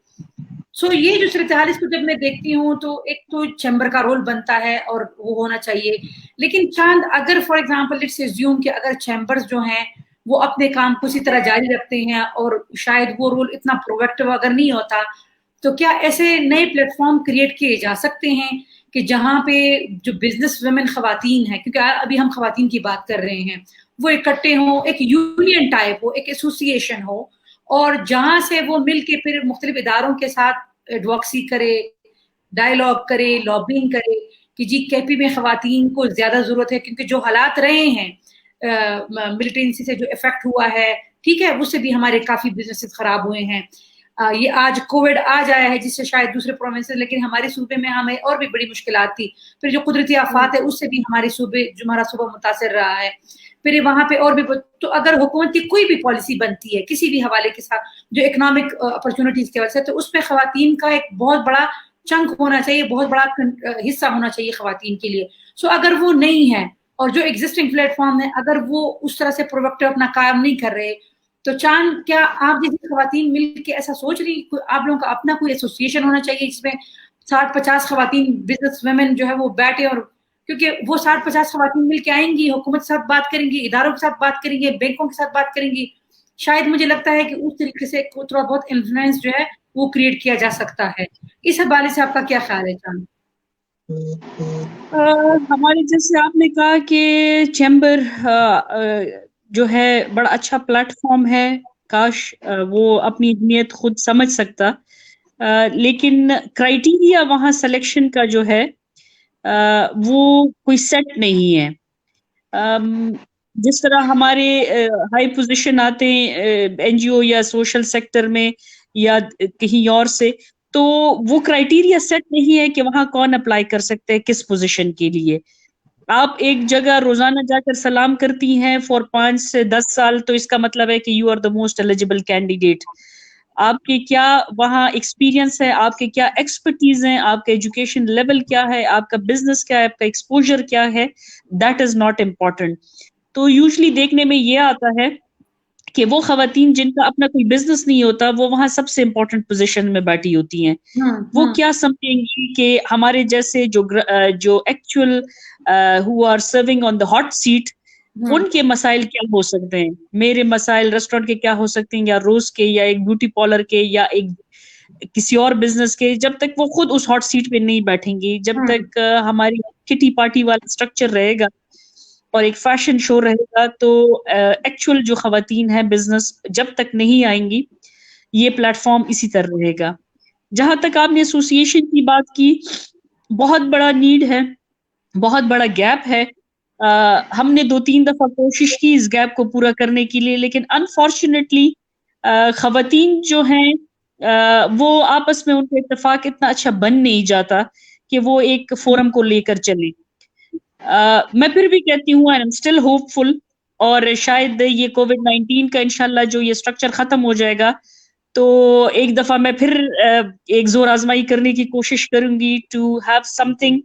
سو یہ جو صورتحال اس کو جب میں دیکھتی ہوں تو ایک تو چیمبر کا رول بنتا ہے اور وہ ہونا چاہیے. لیکن چاند اگر فار ایگزامپل لیٹس اسیوم کہ اگر چیمبرز جو ہیں وہ اپنے کام کو اسی طرح جاری رکھتے ہیں اور شاید وہ رول اتنا پروڈکٹیو اگر نہیں ہوتا, تو کیا ایسے نئے پلیٹ فارم کریٹ کیے جا سکتے ہیں کہ جہاں پہ جو بزنس ویمن خواتین ہیں, کیونکہ ابھی ہم خواتین کی بات کر رہے ہیں, وہ اکٹھے ہوں, ایک یونین ٹائپ ہو, ایک ایسوسیشن ہو, اور جہاں سے وہ مل کے پھر مختلف اداروں کے ساتھ ایڈوکسی کرے, ڈائیلاگ کرے, لابنگ کرے کہ جی KP میں خواتین کو زیادہ ضرورت ہے, کیونکہ جو حالات رہے ہیں ملیٹنسی سے جو افیکٹ ہوا ہے, ٹھیک ہے, اس سے بھی ہمارے کافی بزنس خراب ہوئے ہیں. یہ آج کووڈ آج آیا ہے جس سے شاید دوسرے پروونس, لیکن ہمارے صوبے میں ہمیں اور بھی بڑی مشکلات تھی. پھر جو قدرتی آفات ہے اس سے بھی ہمارے صوبے جو ہمارا صوبہ متاثر رہا ہے. پھر وہاں پہ اور بھی, تو اگر حکومت کی کوئی بھی پالیسی بنتی ہے کسی بھی حوالے کے ساتھ جو اکنامک اپرچونٹیز کی وجہ سے, تو اس پہ خواتین کا ایک بہت بڑا چنک ہونا چاہیے, بہت بڑا حصہ ہونا چاہیے خواتین کے لیے. سو اگر وہ نہیں ہے اور جو ایگزسٹنگ پلیٹ فارم ہے اگر وہ اس طرح سے پروڈکٹیو اپنا کام نہیں کر رہے, تو چاند کیا آپ جیسی خواتین مل کے ایسا سوچ رہی, آپ لوگوں کا اپنا کوئی ایسوسیشن ہونا چاہیے جس میں 60-50 خواتین بزنس ویمن جو ہے وہ بیٹھے, اور کیونکہ وہ 60-50 خواتین مل کے آئیں گی, حکومت کے ساتھ بات کریں گی, اداروں کے ساتھ بات کریں گے, بینکوں کے ساتھ بات کریں گی, شاید مجھے لگتا ہے کہ اس طریقے سے تھوڑا بہت انفلوئنس جو ہے وہ کریٹ کیا جا سکتا ہے. اس حوالے سے آپ کا کیا خیال ہے چاند؟ ہمارے جیسے آپ نے کہا کہ چیمبر جو ہے بڑا اچھا پلیٹ فارم ہے, کاش وہ اپنی اہمیت خود سمجھ سکتا, لیکن کرائیٹیریا وہاں سلیکشن کا جو ہے وہ کوئی سیٹ نہیں ہے. جس طرح ہمارے ہائی پوزیشن آتے ہیں NGO یا سوشل سیکٹر میں یا کہیں اور سے, تو وہ کرائٹیریا سیٹ نہیں ہے کہ وہاں کون اپلائی کر سکتے ہیں کس پوزیشن کے لیے. آپ ایک جگہ روزانہ جا کر سلام کرتی ہیں فار 5 سے 10 سال تو اس کا مطلب ہے کہ you are the most eligible candidate. آپ کے کیا وہاں ایکسپیرینس ہے, آپ کے کیا ایکسپرٹیز ہیں, آپ کا ایجوکیشن لیول کیا ہے, آپ کا بزنس کیا ہے, آپ کا ایکسپوجر کیا ہے, دیٹ از ناٹ امپورٹنٹ. تو یوزلی دیکھنے میں یہ آتا ہے کہ وہ خواتین جن کا اپنا کوئی بزنس نہیں ہوتا وہ وہاں سب سے امپورٹنٹ پوزیشن میں بیٹھی ہوتی ہیں. وہ کیا سمجھیں گی کہ ہمارے جیسے جو actual who are serving on the hot seat, ان کے مسائل کیا ہو سکتے ہیں, میرے مسائل ریسٹورینٹ کے کیا ہو سکتے ہیں, یا روز کے, یا ایک بیوٹی پارلر کے, یا ایک کسی اور بزنس کے. جب تک وہ خود اس ہاٹ سیٹ پہ نہیں بیٹھیں گی, جب تک ہماری کٹی پارٹی والا اسٹرکچر رہے گا اور ایک فیشن شو رہے گا, تو ایکچوئل جو خواتین ہیں بزنس جب تک نہیں آئیں گی یہ پلیٹ فارم اسی طرح رہے گا. جہاں تک آپ نے ایسوسیشن کی بات کی, بہت بڑا نیڈ ہے, بہت بڑا گیپ ہے. ہم نے 2-3 دفعہ کوشش کی اس گیپ کو پورا کرنے کے لیے, لیکن انفارچونیٹلی خواتین جو ہیں وہ آپس میں ان کا اتفاق اتنا اچھا بن نہیں جاتا کہ وہ ایک فورم کو لے کر چلیں. میں پھر بھی کہتی ہوں آئی ایم اسٹل ہوپ فل, اور شاید یہ کووڈ-19 کا انشاءاللہ جو یہ اسٹرکچر ختم ہو جائے گا تو ایک دفعہ میں پھر ایک زور آزمائی کرنے کی کوشش کروں گی ٹو ہیو سم تھنگ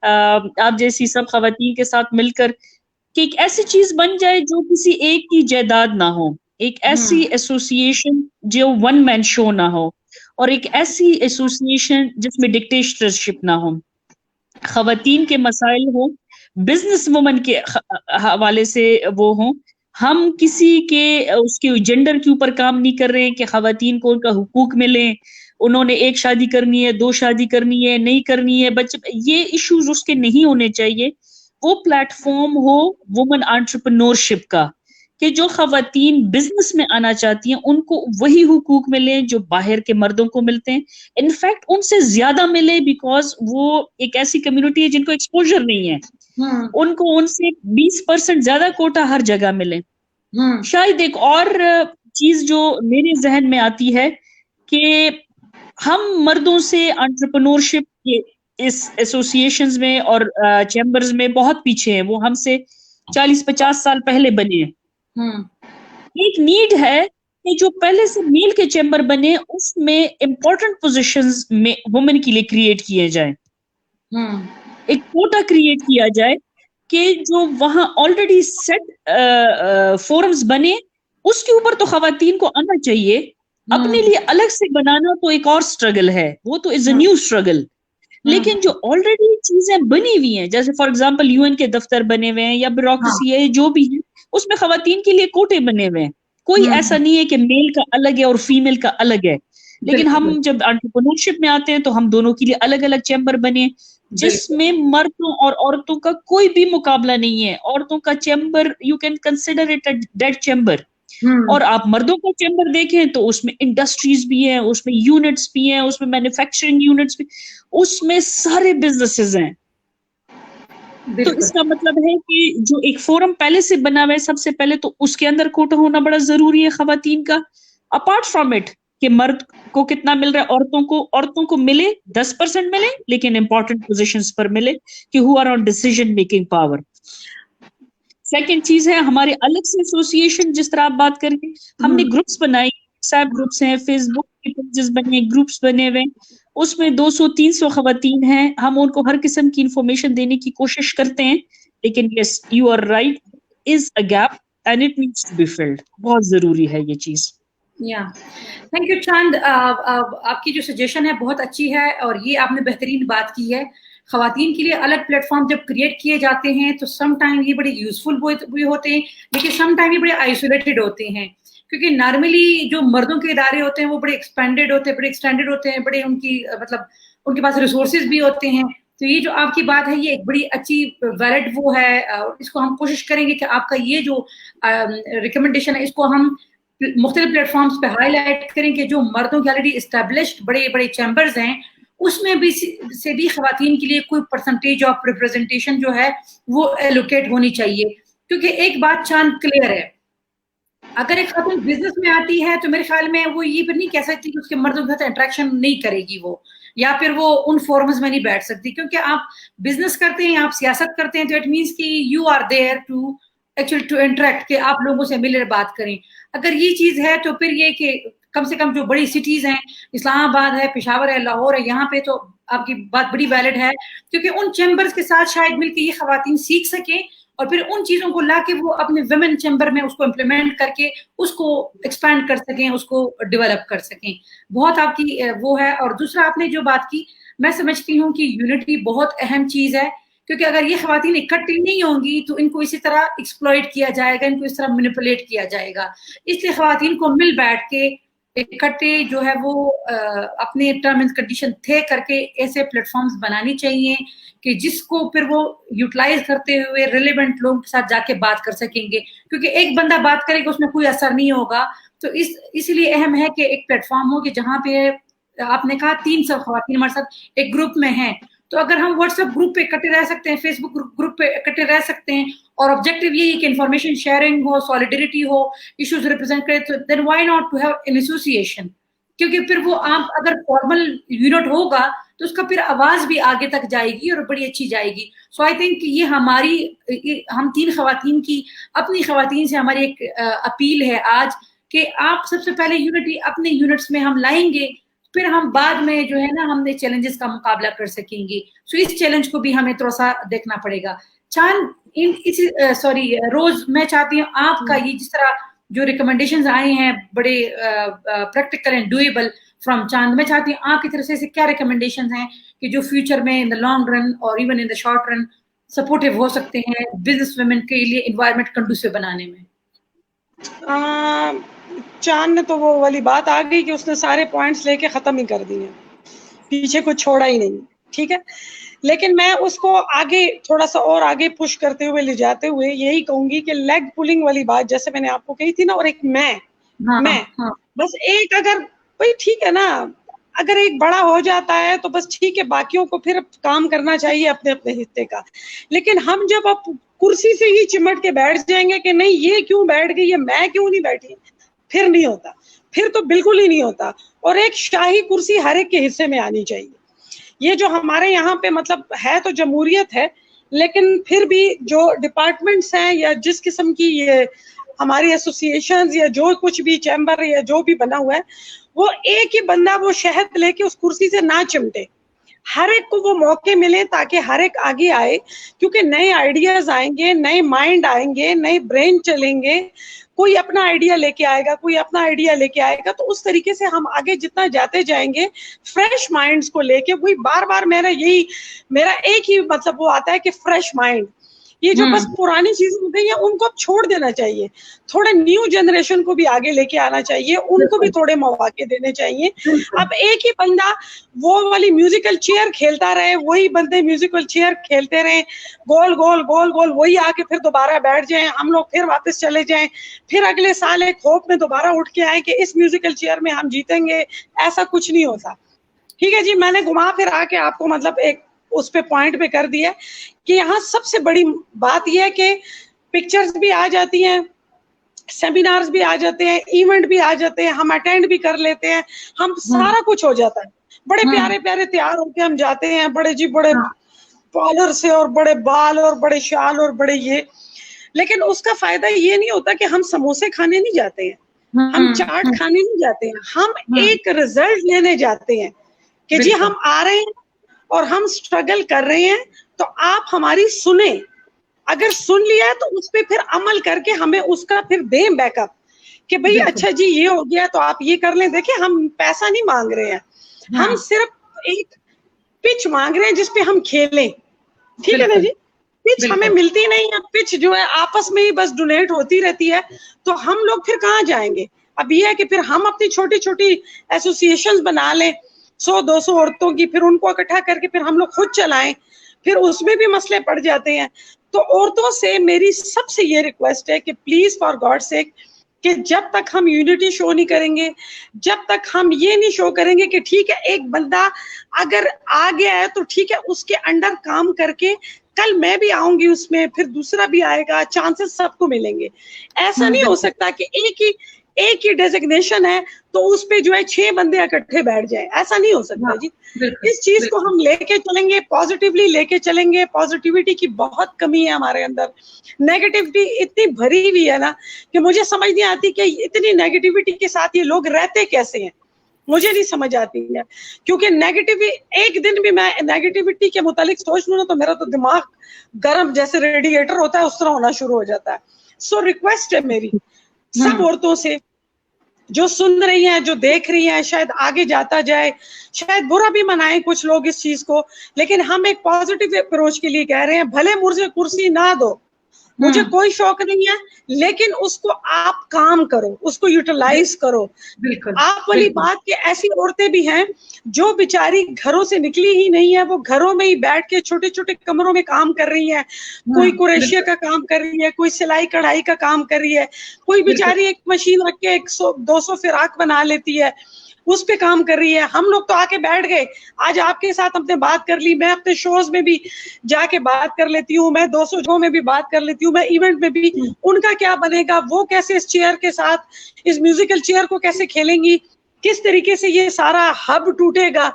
آپ جیسی سب خواتین کے ساتھ مل کر, کہ ایک ایسی چیز بن جائے جو کسی ایک کی جائیداد نہ ہو, ایک ایسی ایسوسیشن جو ون مین شو نہ ہو, اور ایک ایسی ایسوسیشن جس میں ڈکٹیٹرشپ نہ ہو. خواتین کے مسائل ہوں, بزنس وومن کے حوالے سے وہ ہوں. ہم کسی کے اس کے جینڈر کے اوپر کام نہیں کر رہے ہیں کہ خواتین کو ان کا حقوق ملیں, انہوں نے 1 شادی کرنی ہے, 2 شادی کرنی ہے, نہیں کرنی ہے, بچے, یہ ایشوز اس کے نہیں ہونے چاہیے. وہ پلیٹ فارم ہو وومن انٹرپرینورشپ کا, کہ جو خواتین بزنس میں آنا چاہتی ہیں ان کو وہی حقوق ملیں جو باہر کے مردوں کو ملتے ہیں, انفیکٹ ان سے زیادہ ملے, بیکاز وہ ایک ایسی کمیونٹی ہے جن کو ایکسپوجر نہیں ہے, ان کو ان سے 20% زیادہ کوٹا ہر جگہ ملے. شاید ایک اور چیز جو میرے ذہن میں آتی ہے کہ ہم مردوں سے انٹرپرینورشپ کے اس ایسوسیشنز میں اور چیمبرز میں بہت پیچھے ہیں, وہ ہم سے 40-50 سال پہلے بنے ہیں. ایک نیڈ ہے کہ جو پہلے سے میل کے چیمبر بنے اس میں امپورٹنٹ پوزیشنز میں وومن کے لیے کریٹ کیے جائیں, ایک کوٹا کریٹ کیا جائے کہ جو وہاں آلریڈی سیٹ فورمز بنے اس کے اوپر تو خواتین کو آنا چاہیے. اپنے لیے الگ سے بنانا تو ایک اور سٹرگل ہے, وہ تو از اے نیو سٹرگل. لیکن جو آلریڈی چیزیں بنی ہوئی ہیں, جیسے فار ایگزامپل UN کے دفتر بنے ہوئے ہیں یا بیوروکریسی ہے جو بھی ہے, اس میں خواتین کے لیے کوٹے بنے ہوئے ہیں. کوئی ایسا نہیں ہے کہ میل کا الگ ہے اور فیمیل کا الگ ہے. لیکن ہم جب انٹرپرینورشپ میں آتے ہیں تو ہم دونوں کے لیے الگ الگ چیمبر بنے, جس میں مردوں اور عورتوں کا کوئی بھی مقابلہ نہیں ہے. عورتوں کا chamber you can consider it a dead chamber, اور آپ مردوں کا چیمبر دیکھیں تو اس میں انڈسٹریز بھی ہیں, اس میں یونٹس بھی ہیں, اس میں مینوفیکچرنگ یونٹس بھی, اس میں سارے بزنسز ہیں. تو اس کا مطلب ہے کہ جو ایک فورم پہلے سے بنا ہوا ہے, سب سے پہلے تو اس کے اندر کوٹا ہونا بڑا ضروری ہے خواتین کا. اپارٹ فرام اٹ کہ مرد کو کتنا مل رہا ہے, عورتوں کو ملے 10% ملے, لیکن امپورٹنٹ پوزیشنز پر ملے کہ who are on decision making power. Second چیز ہے ہمارے الگ سے ایسوسیشن, جس طرح آپ بات کریں ہم نے گروپس بنائی, WhatsApp گروپس ہیں, فیس بک کے پیجز بنے, گروپس بنے ہوئے, اس میں 200-300 خواتین ہیں. ہم ان کو ہر قسم کی انفارمیشن دینے کی کوشش کرتے ہیں, لیکن yes you are right, is a gap and it needs to be filled. بہت ضروری ہے یہ چیز. تھینک یو چاند, آپ کی جو سجیشن ہے بہت اچھی ہے, اور یہ آپ نے بہترین بات کی ہے. خواتین کے لیے الگ پلیٹ فارم جب کریٹ کیے جاتے ہیں تو سم ٹائم یہ بڑے یوزفل بھی ہوتے ہیں, لیکن سم ٹائم یہ بڑے آئسولیٹڈ ہوتے ہیں, کیونکہ نارملی جو مردوں کے ادارے ہوتے ہیں وہ بڑے ایکسپینڈیڈ ہوتے ہیں, بڑے ایکسٹینڈیڈ ہوتے ہیں, بڑے ان کی مطلب ان کے پاس ریسورسز بھی ہوتے ہیں. تو یہ جو آپ کی بات ہے یہ ایک بڑی اچھی ویلڈ وہ ہے, اس کو ہم کوشش کریں گے کہ آپ کا یہ جو ریکمنڈیشن ہے اس کو ہم مختلف پلیٹ فارمز پہ ہائی لائٹ کریں کہ جو مردوں کے آلریڈی اسٹیبلشڈ بڑے بڑے چیمبرز ہیں اس میں بھی سے بھی خواتین کے لیے کوئی پرسنٹیج آف ریپرزنٹیشن جو ہے وہ ایلوکیٹ ہونی چاہیے. کیونکہ ایک بات چاند کلیئر ہے, اگر ایک خاتون بزنس میں آتی ہے تو میرے خیال میں وہ یہ پھر نہیں کہہ سکتی کہ اس کے مردوں کے ساتھ انٹریکشن نہیں کرے گی وہ، یا پھر وہ ان فورمز میں نہیں بیٹھ سکتی، کیونکہ آپ بزنس کرتے ہیں، آپ سیاست کرتے ہیں، تو اٹ مینس کہ you are there to actually to interact, کہ آپ لوگوں سے مل کر بات کریں. اگر یہ چیز ہے تو پھر یہ کہ کم سے کم جو بڑی سٹیز ہیں، اسلام آباد ہے، پشاور ہے، لاہور ہے، یہاں پہ تو آپ کی بات بڑی ویلڈ ہے، کیونکہ ان چیمبرز کے ساتھ شاید مل کے یہ خواتین سیکھ سکیں اور پھر ان چیزوں کو لا کے وہ اپنے ویمن چیمبر میں اس کو امپلیمنٹ کر کے اس کو ایکسپینڈ کر سکیں، اس کو ڈیولپ کر سکیں. بہت آپ کی وہ ہے. اور دوسرا آپ نے جو بات کی، میں سمجھتی ہوں کہ یونٹی بہت اہم چیز ہے، کیونکہ اگر یہ خواتین اکٹھی نہیں ہوں گی تو ان کو اسی طرح ایکسپلوئٹ کیا جائے گا، ان کو اس طرح مینیپولیٹ کیا جائے گا. اس لیے خواتین کو مل بیٹھ کے اکٹھے جو ہے وہ اپنے ٹرم اینڈ کنڈیشن طے کر کے ایسے پلیٹ فارمز بنانی چاہیے کہ جس کو پھر وہ یوٹیلائز کرتے ہوئے ریلیونٹ لوگوں کے ساتھ جا کے بات کر سکیں گے، کیونکہ ایک بندہ بات کرے گا اس میں کوئی اثر نہیں ہوگا. تو اس لیے اہم ہے کہ ایک پلیٹ فارم ہو کہ جہاں پہ آپ نے کہا 300 خواتین ہمارے ساتھ ایک گروپ میں ہیں، تو اگر ہم واٹس ایپ گروپ پہ اکٹھے رہ سکتے ہیں، فیس بک گروپ پہ اکٹھے رہ سکتے ہیں، اور آبجیکٹو یہی کہ انفارمیشن شیئرنگ ہو، سالیڈیٹی ہو، ایشوز ریپرزینٹ کرے، تو then why not to have an association. کیونکہ پھر وہ آپ اگر فارمل یونٹ ہوگا تو اس کا پھر آواز بھی آگے تک جائے گی اور بڑی اچھی جائے گی. سو آئی تھنک کہ یہ ہم 3 خواتین کی اپنی خواتین سے ہماری ایک اپیل ہے آج کہ آپ سب سے پہلے یونٹی اپنے یونٹس میں ہم لائیں گے، پھر ہم بعد میں جو ہے نا ہم نے چیلنجز کا مقابلہ کر سکیں گے. سو اس چیلنج کو بھی ہمیں تھوڑا سا دیکھنا پڑے گا. روز میں چاہتی ہوں آپ کا یہ جس طرح جو ریکمنڈیشنز آئے ہیں بڑے پریکٹیکل اینڈ ڈویبل فرام چاند، میں چاہتی ہوں آپ کی طرف سے کیا ریکمنڈیشنز ہیں کہ جو فیوچر میں ان دا لانگ رن اور even in the short run supportive ہو سکتے ہیں بزنس ویمن کے لیے انوائرمنٹ کنڈوسیو بنانے میں. چاند نے تو وہ والی بات آ گئی کہ اس نے سارے پوائنٹس لے کے ختم ہی کر دیے، پیچھے کچھ چھوڑا ہی نہیں. ٹھیک ہے، لیکن میں اس کو آگے تھوڑا سا اور آگے پش کرتے ہوئے لے جاتے ہوئے یہی کہوں گی کہ لیگ پولنگ والی بات جیسے میں نے آپ کو کہی تھی نا، اور ایک میں بس ایک اگر بھائی ٹھیک ہے نا، اگر ایک بڑا ہو جاتا ہے تو بس ٹھیک ہے، باقیوں کو پھر کام کرنا چاہیے اپنے اپنے حصے کا. لیکن ہم جب اب کرسی سے ہی چمٹ کے بیٹھ جائیں گے کہ نہیں یہ کیوں بیٹھ گئی ہے، میں کیوں نہیں بیٹھی، پھر نہیں ہوتا، پھر تو بالکل ہی نہیں ہوتا. اور ایک شاہی کرسی ہر ایک کے حصے میں آنی چاہیے. یہ جو ہمارے یہاں پہ مطلب ہے تو جمہوریت ہے، لیکن پھر بھی جو ڈپارٹمنٹس ہیں یا جس قسم کی یہ ہماری ایسوسیشنز یا جو کچھ بھی چیمبر یا جو بھی بنا ہوا ہے، وہ ایک ہی بندہ وہ شہد لے کے اس کرسی سے نہ چمٹے، ہر ایک کو وہ موقع ملے تاکہ ہر ایک آگے آئے. کیونکہ نئے آئیڈیاز آئیں گے، نئے مائنڈ آئیں گے، نئے برین چلیں گے، کوئی اپنا آئیڈیا لے کے آئے گا، کوئی اپنا آئیڈیا لے کے آئے گا. تو اس طریقے سے ہم آگے جتنا جاتے جائیں گے فریش مائنڈز کو لے کے، وہی بار بار میرا ایک ہی مطلب وہ آتا ہے کہ فریش مائنڈ. یہ جو بس پرانی چیزیں ہو گئی ہیں ان کو اب چھوڑ دینا چاہیے، تھوڑا نیو جنریشن کو بھی آگے لے کے آنا چاہیے، ان کو بھی تھوڑے مواقع دینے چاہیے. اب ایک ہی بندہ وہ والی میوزیکل چیئر کھیلتا رہے، وہی بندے میوزیکل چیئر کھیلتے رہے، گول گول گول گول، وہی آ کے پھر دوبارہ بیٹھ جائیں، ہم لوگ پھر واپس چلے جائیں، پھر اگلے سال ایک ہوپ میں دوبارہ اٹھ کے آئے کہ اس میوزیکل چیئر میں ہم جیتیں گے. ایسا کچھ نہیں ہوتا. ٹھیک ہے جی، میں نے گھما پھر آ کے آپ کو مطلب ایک اس پہ پوائنٹ پہ کر دیا کہ یہاں سب سے بڑی بات یہ ہے کہ پکچرز بھی آ جاتی ہیں، سیمینارز بھی آ جاتے ہیں، ایونٹ بھی آ جاتے ہیں، ہم اٹینڈ بھی کر لیتے ہیں، ہم سارا کچھ ہو جاتا ہے، بڑے پیارے پیارے تیار ہو کے ہم جاتے ہیں، بڑے جی بڑے پارلر سے اور بڑے بال اور بڑے شال اور بڑے یہ. لیکن اس کا فائدہ یہ نہیں ہوتا کہ ہم سموسے کھانے نہیں جاتے ہیں، ہم چاٹ کھانے نہیں جاتے ہیں، ہم ایک رزلٹ لینے جاتے ہیں کہ جی ہم آ رہے ہیں اور ہم اسٹرگل کر رہے ہیں، تو آپ ہماری سنیں. اگر سن لیا تو اس پہ پھر عمل کر کے ہمیں اس کا پھر دیں بیک اپ کہ بھئی اچھا جی یہ ہو گیا تو آپ یہ کر لیں. دیکھیں ہم پیسہ نہیں مانگ رہے ہیں، ہم صرف ایک پچ مانگ رہے ہیں جس پہ ہم کھیلیں. ٹھیک ہے نا جی، پچ ہمیں ملتی نہیں ہے، پچ جو ہے آپس میں ہی بس ڈونیٹ ہوتی رہتی ہے، تو ہم لوگ پھر کہاں جائیں گے. اب یہ ہے کہ پھر ہم اپنی چھوٹی چھوٹی ایسوسیشنز بنا لیں 100-200 عورتوں کی، پھر ان کو اکٹھا کر کے پھر ہم لوگ خود چلائیں، پھر اس میں بھی مسئلے پڑ جاتے ہیں. تو عورتوں سے میری سب سے یہ ریکویسٹ ہے کہ پلیز فار گاڈ سیک کہ جب تک ہم یونٹی شو نہیں کریں گے, جب تک ہم یہ نہیں شو کریں گے کہ ٹھیک ہے ایک بندہ اگر آ گیا ہے تو ٹھیک ہے اس کے انڈر کام کر کے کل میں بھی آؤں گی اس میں, پھر دوسرا بھی آئے گا, چانسز سب کو ملیں گے. ایسا نہیں ہو سکتا کہ ایک ہی ڈیزگنیشن ہے تو اس پہ جو ہے 6 بندے اکٹھے بیٹھ جائیں, ایسا نہیں ہو سکتا جی. اس چیز کو ہم لے کے چلیں گے, پازیٹیولی لے کے چلیں گے. پازیٹیوٹی کی بہت کمی ہے ہمارے اندر, نیگیٹیوٹی اتنی بھری ہوئی ہے نا کہ مجھے سمجھ نہیں آتی کہ اتنی نیگیٹیوٹی کے ساتھ یہ لوگ رہتے کیسے ہیں, مجھے نہیں سمجھ آتی ہے. کیونکہ نیگیٹیو ایک دن بھی میں نیگیٹیوٹی کے متعلق سوچ لوں نا تو میرا تو دماغ گرم جیسے ریڈیٹر ہوتا ہے اس طرح ہونا شروع ہو جاتا ہے. سو ریکویسٹ ہے میری سب عورتوں سے جو سن رہی ہیں, جو دیکھ رہی ہیں, شاید آگے جاتا جائے, شاید برا بھی منائیں کچھ لوگ اس چیز کو, لیکن ہم ایک پازیٹیو اپروچ کے لیے کہہ رہے ہیں. بھلے مجھے کرسی نہ دو, مجھے کوئی شوق نہیں ہے, لیکن اس کو آپ کام کرو, اس کو یوٹیلائز کرو. آپ والی بات کہ ایسی عورتیں بھی ہیں جو بیچاری گھروں سے نکلی ہی نہیں ہے, وہ گھروں میں ہی بیٹھ کے چھوٹے چھوٹے کمروں میں کام کر رہی ہیں. کوئی کریشیا کا کام کر رہی ہے, کوئی سلائی کڑھائی کا کام کر رہی ہے, کوئی بیچاری ایک مشین رکھ کے 100-200 فراق بنا لیتی ہے, اس پہ کام کر رہی ہے. ہم لوگ تو آ کے بیٹھ گئے, آج آپ کے ساتھ ہم نے بات کر لی, میں اپنے شوز میں بھی جا کے بات کر لیتی ہوں, میں 200 شو میں بھی بات کر لیتی ہوں, میں ایونٹ میں بھی. ان کا کیا بنے گا, وہ کیسے اس چیئر کے ساتھ اس میوزیکل چیئر کو کیسے کھیلیں گی, کس طریقے سے یہ سارا ہب ٹوٹے گا,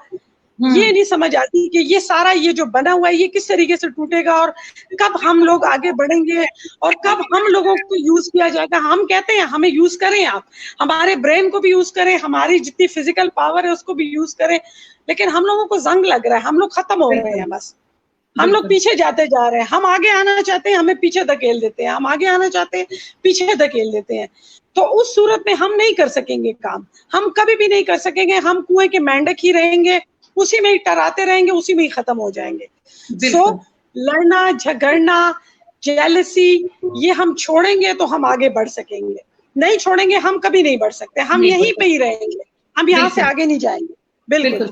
یہ نہیں سمجھ آتی کہ یہ سارا یہ جو بنا ہوا ہے یہ کس طریقے سے ٹوٹے گا, اور کب ہم لوگ آگے بڑھیں گے اور کب ہم لوگوں کو یوز کیا جائے گا. ہم کہتے ہیں ہمیں یوز کریں, آپ ہمارے برین کو بھی یوز کریں, ہماری جتنی فزیکل پاور ہے اس کو بھی یوز کریں, لیکن ہم لوگوں کو زنگ لگ رہا ہے, ہم لوگ ختم ہو رہے ہیں, بس ہم لوگ پیچھے جاتے جا رہے ہیں. ہم آگے آنا چاہتے ہیں, ہمیں پیچھے دھکیل دیتے ہیں, ہم آگے آنا چاہتے ہیں, پیچھے دھکیل دیتے ہیں. تو اس صورت میں ہم نہیں کر سکیں گے کام, ہم کبھی بھی نہیں کر سکیں گے. ہم کنویں کے مینڈک ہی رہیں گے, اسی میں ہی ٹراتے رہیں گے, اسی میں ہی ختم ہو جائیں گے. سو لڑنا جھگڑنا جیلسی یہ ہم چھوڑیں گے تو ہم آگے بڑھ سکیں گے, نہیں چھوڑیں گے ہم کبھی نہیں بڑھ سکتے. ہم یہیں پہ ہی رہیں گے, ہم یہاں سے آگے نہیں جائیں گے. بالکل.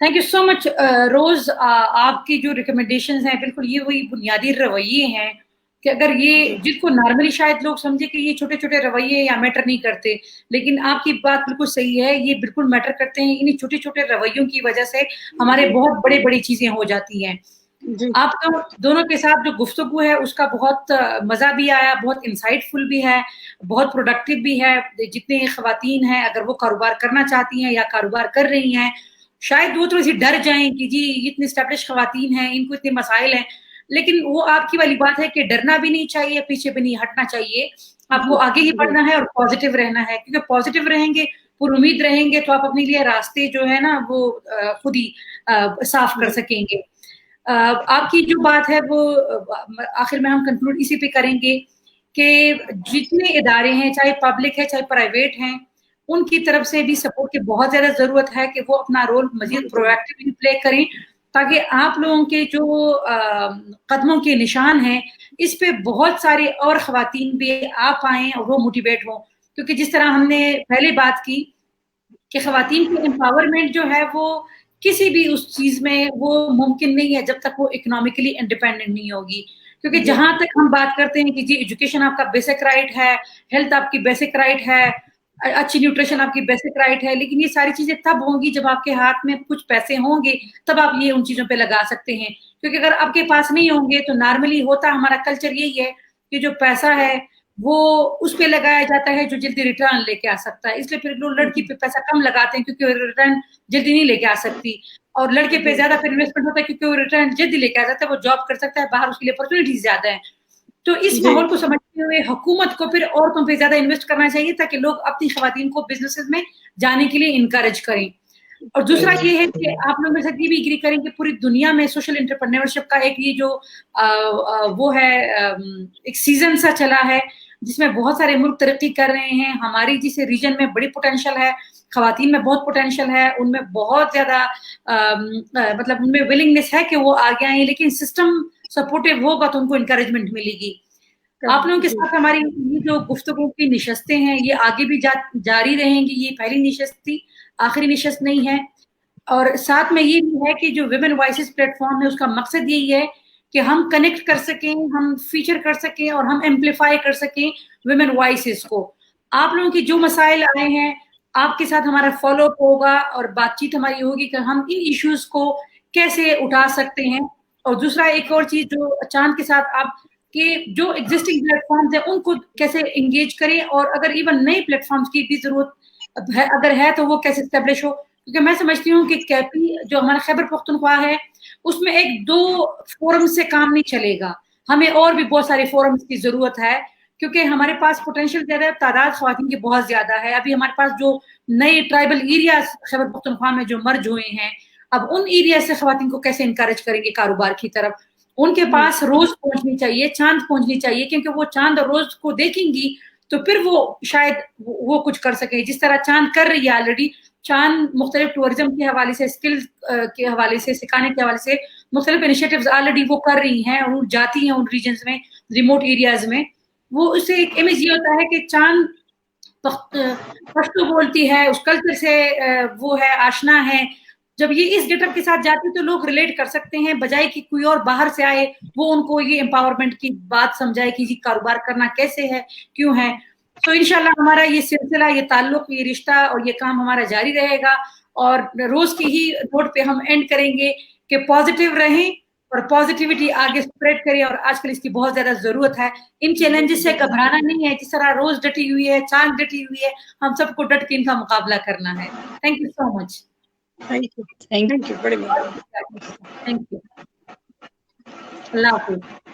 تھینک یو سو مچ روز. آپ کی جو ریکمنڈیشنز ہیں بالکل یہ وہی بنیادی رویے ہیں کہ اگر یہ جس کو نارملی شاید لوگ سمجھے کہ یہ چھوٹے چھوٹے رویے یا میٹر نہیں کرتے, لیکن آپ کی بات بالکل صحیح ہے, یہ بالکل میٹر کرتے ہیں. انہیں چھوٹے چھوٹے رویوں کی وجہ سے ہمارے بہت بڑے بڑی چیزیں ہو جاتی ہیں. آپ کا دونوں کے ساتھ جو گفتگو ہے اس کا بہت مزہ بھی آیا, بہت انسائٹ فل بھی ہے, بہت پروڈکٹیو بھی ہے. جتنے خواتین ہیں اگر وہ کاروبار کرنا چاہتی ہیں یا کاروبار کر رہی ہیں, شاید وہ تھوڑی سی ڈر جائیں کہ جی اتنی اسٹیبلش خواتین ہیں, ان کو اتنے مسائل ہیں, لیکن وہ آپ کی والی بات ہے کہ ڈرنا بھی نہیں چاہیے, پیچھے بھی نہیں ہٹنا چاہیے. آپ کو آگے ہی بڑھنا ہے اور پازیٹیو رہنا ہے, کیونکہ پازیٹیو رہیں گے, پر امید رہیں گے, تو آپ اپنے لیے راستے جو ہے نا وہ خود ہی صاف کر سکیں گے. آپ کی جو بات ہے وہ آخر میں ہم کنکلوڈ اسی پہ کریں گے کہ جتنے ادارے ہیں, چاہے پبلک ہے چاہے پرائیویٹ ہیں, ان کی طرف سے بھی سپورٹ کی بہت زیادہ ضرورت ہے کہ وہ اپنا رول مزید پرویکٹیولی پلے کریں, تاکہ آپ لوگوں کے جو قدموں کے نشان ہیں اس پہ بہت سارے اور خواتین بھی آ پائیں اور وہ موٹیویٹ ہوں. کیونکہ جس طرح ہم نے پہلے بات کی کہ خواتین کی امپاورمنٹ جو ہے وہ کسی بھی اس چیز میں وہ ممکن نہیں ہے جب تک وہ اکنامکلی انڈیپینڈنٹ نہیں ہوگی. کیونکہ جہاں تک ہم بات کرتے ہیں کہ جی ایجوکیشن آپ کا بیسک رائٹ ہے, ہیلتھ آپ کی بیسک رائٹ ہے, اچھی نیوٹریشن آپ کی بیسک رائٹ ہے, لیکن یہ ساری چیزیں تب ہوں گی جب آپ کے ہاتھ میں کچھ پیسے ہوں گے, تب آپ یہ ان چیزوں پہ لگا سکتے ہیں. کیونکہ اگر آپ کے پاس نہیں ہوں گے تو نارملی ہوتا ہمارا کلچر یہی ہے کہ جو پیسہ ہے وہ اس پہ لگایا جاتا ہے جو جلدی ریٹرن لے کے آ سکتا ہے. اس لیے پھر لوگ لڑکی پہ پیسہ کم لگاتے ہیں کیونکہ ریٹرن جلدی نہیں لے کے آ سکتی, اور لڑکے پہ زیادہ پھر انویسٹمنٹ ہوتا ہے کیونکہ وہ ریٹرن جلدی لے کے آ جاتا ہے, وہ جاب کر سکتا ہے باہر, اس کے لیے اپرچونیٹیز زیادہ ہیں. تو اس ماحول کو سمجھتے ہوئے حکومت کو پھر عورتوں پہ زیادہ انویسٹ کرنا چاہیے تاکہ لوگ اپنی خواتین کو بزنسز میں جانے کے لیے انکریج کریں. اور دوسرا یہ ہے کہ آپ لوگ میرے ساتھ یہ بھی اگری کریں کہ پوری دنیا میں سوشل انٹرپرینورشپ کا ایک یہ جو وہ ہے ایک سیزن سا چلا ہے جس میں بہت سارے ملک ترقی کر رہے ہیں. ہماری جس ریجن میں بڑی پوٹینشیل ہے, خواتین میں بہت پوٹینشیل ہے, ان میں بہت زیادہ مطلب ان میں ولنگنیس ہے کہ وہ آگے آئیں, لیکن سسٹم سپورٹیو ہوگا تو ان کو انکریجمنٹ ملے گی. آپ لوگوں کے ساتھ ہماری یہ جو گفتگو کی نشستیں ہیں یہ آگے بھی جاری رہیں گی. یہ پہلی نشست تھی, آخری نشست نہیں ہے. اور ساتھ میں یہ بھی ہے کہ جو ویمن وائسز پلیٹ فارم ہے اس کا مقصد یہی ہے کہ ہم کنیکٹ کر سکیں, ہم فیچر کر سکیں اور ہم ایمپلیفائی کر سکیں ویمن وائسز کو. آپ لوگوں کی جو مسائل آئے ہیں آپ کے ساتھ ہمارا فالو اپ ہوگا اور بات چیت ہماری ہوگی کہ ہم ان ایشوز کو کیسے اٹھا سکتے ہیں. اور دوسرا ایک اور چیز جو چاند کے ساتھ آپ کے جو ایگزسٹنگ پلیٹ فارمز ہیں ان کو کیسے انگیج کریں, اور اگر ایون نئے پلیٹ فارمز کی بھی ضرورت ہے اگر ہے تو وہ کیسے اسٹیبلش ہو. کیونکہ میں سمجھتی ہوں کہ کیپی جو ہمارا خیبر پختونخوا ہے اس میں 1-2 فورم سے کام نہیں چلے گا, ہمیں اور بھی بہت سارے فورمز کی ضرورت ہے کیونکہ ہمارے پاس پوٹینشیل زیادہ, تعداد خواتین کی بہت زیادہ ہے. ابھی ہمارے پاس جو نئے ٹرائبل ایریاز خیبر پختونخوا میں جو مرج ہوئے ہیں, اب ان ایریا سے خواتین کو کیسے انکریج کریں گے کاروبار کی طرف. ان کے پاس روز پہنچنی چاہیے, چاند پہنچنی چاہیے, کیونکہ وہ چاند اور روز کو دیکھیں گی تو پھر وہ شاید وہ کچھ کر سکیں جس طرح چاند کر رہی ہے آلریڈی. چاند مختلف ٹورزم کے حوالے سے, اسکل کے حوالے سے, سکھانے کے حوالے سے مختلف انیشیٹوز آلریڈی وہ کر رہی ہیں اور جاتی ہیں ان ریجنز میں, ریموٹ ایریاز میں. وہ اس سے ایک امیج یہ ہوتا ہے کہ چاند پشتو بولتی ہے, اس کلچر سے وہ ہے آشنا ہے. جب یہ اس گیٹ اپ کے ساتھ جاتی تو لوگ ریلیٹ کر سکتے ہیں, بجائے کہ کوئی اور باہر سے آئے وہ ان کو یہ امپاورمنٹ کی بات سمجھائے کہ جی کاروبار کرنا کیسے ہے, کیوں ہے. تو انشاءاللہ ہمارا یہ سلسلہ, یہ تعلق, یہ رشتہ اور یہ کام ہمارا جاری رہے گا. اور روز کی ہی نوٹ پہ ہم اینڈ کریں گے کہ پازیٹیو رہیں اور پازیٹیوٹی آگے اسپریڈ کریں, اور آج کل اس کی بہت زیادہ ضرورت ہے. ان چیلنجز سے گھبرانا نہیں ہے, جس طرح روز ڈٹی ہوئی ہے, چاند ڈٹی ہوئی ہے, ہم سب کو ڈٹ کے ان کا مقابلہ کرنا ہے. Thank you so much. Thank you بڑی مہربانی. Thank you. اللہ حافظ.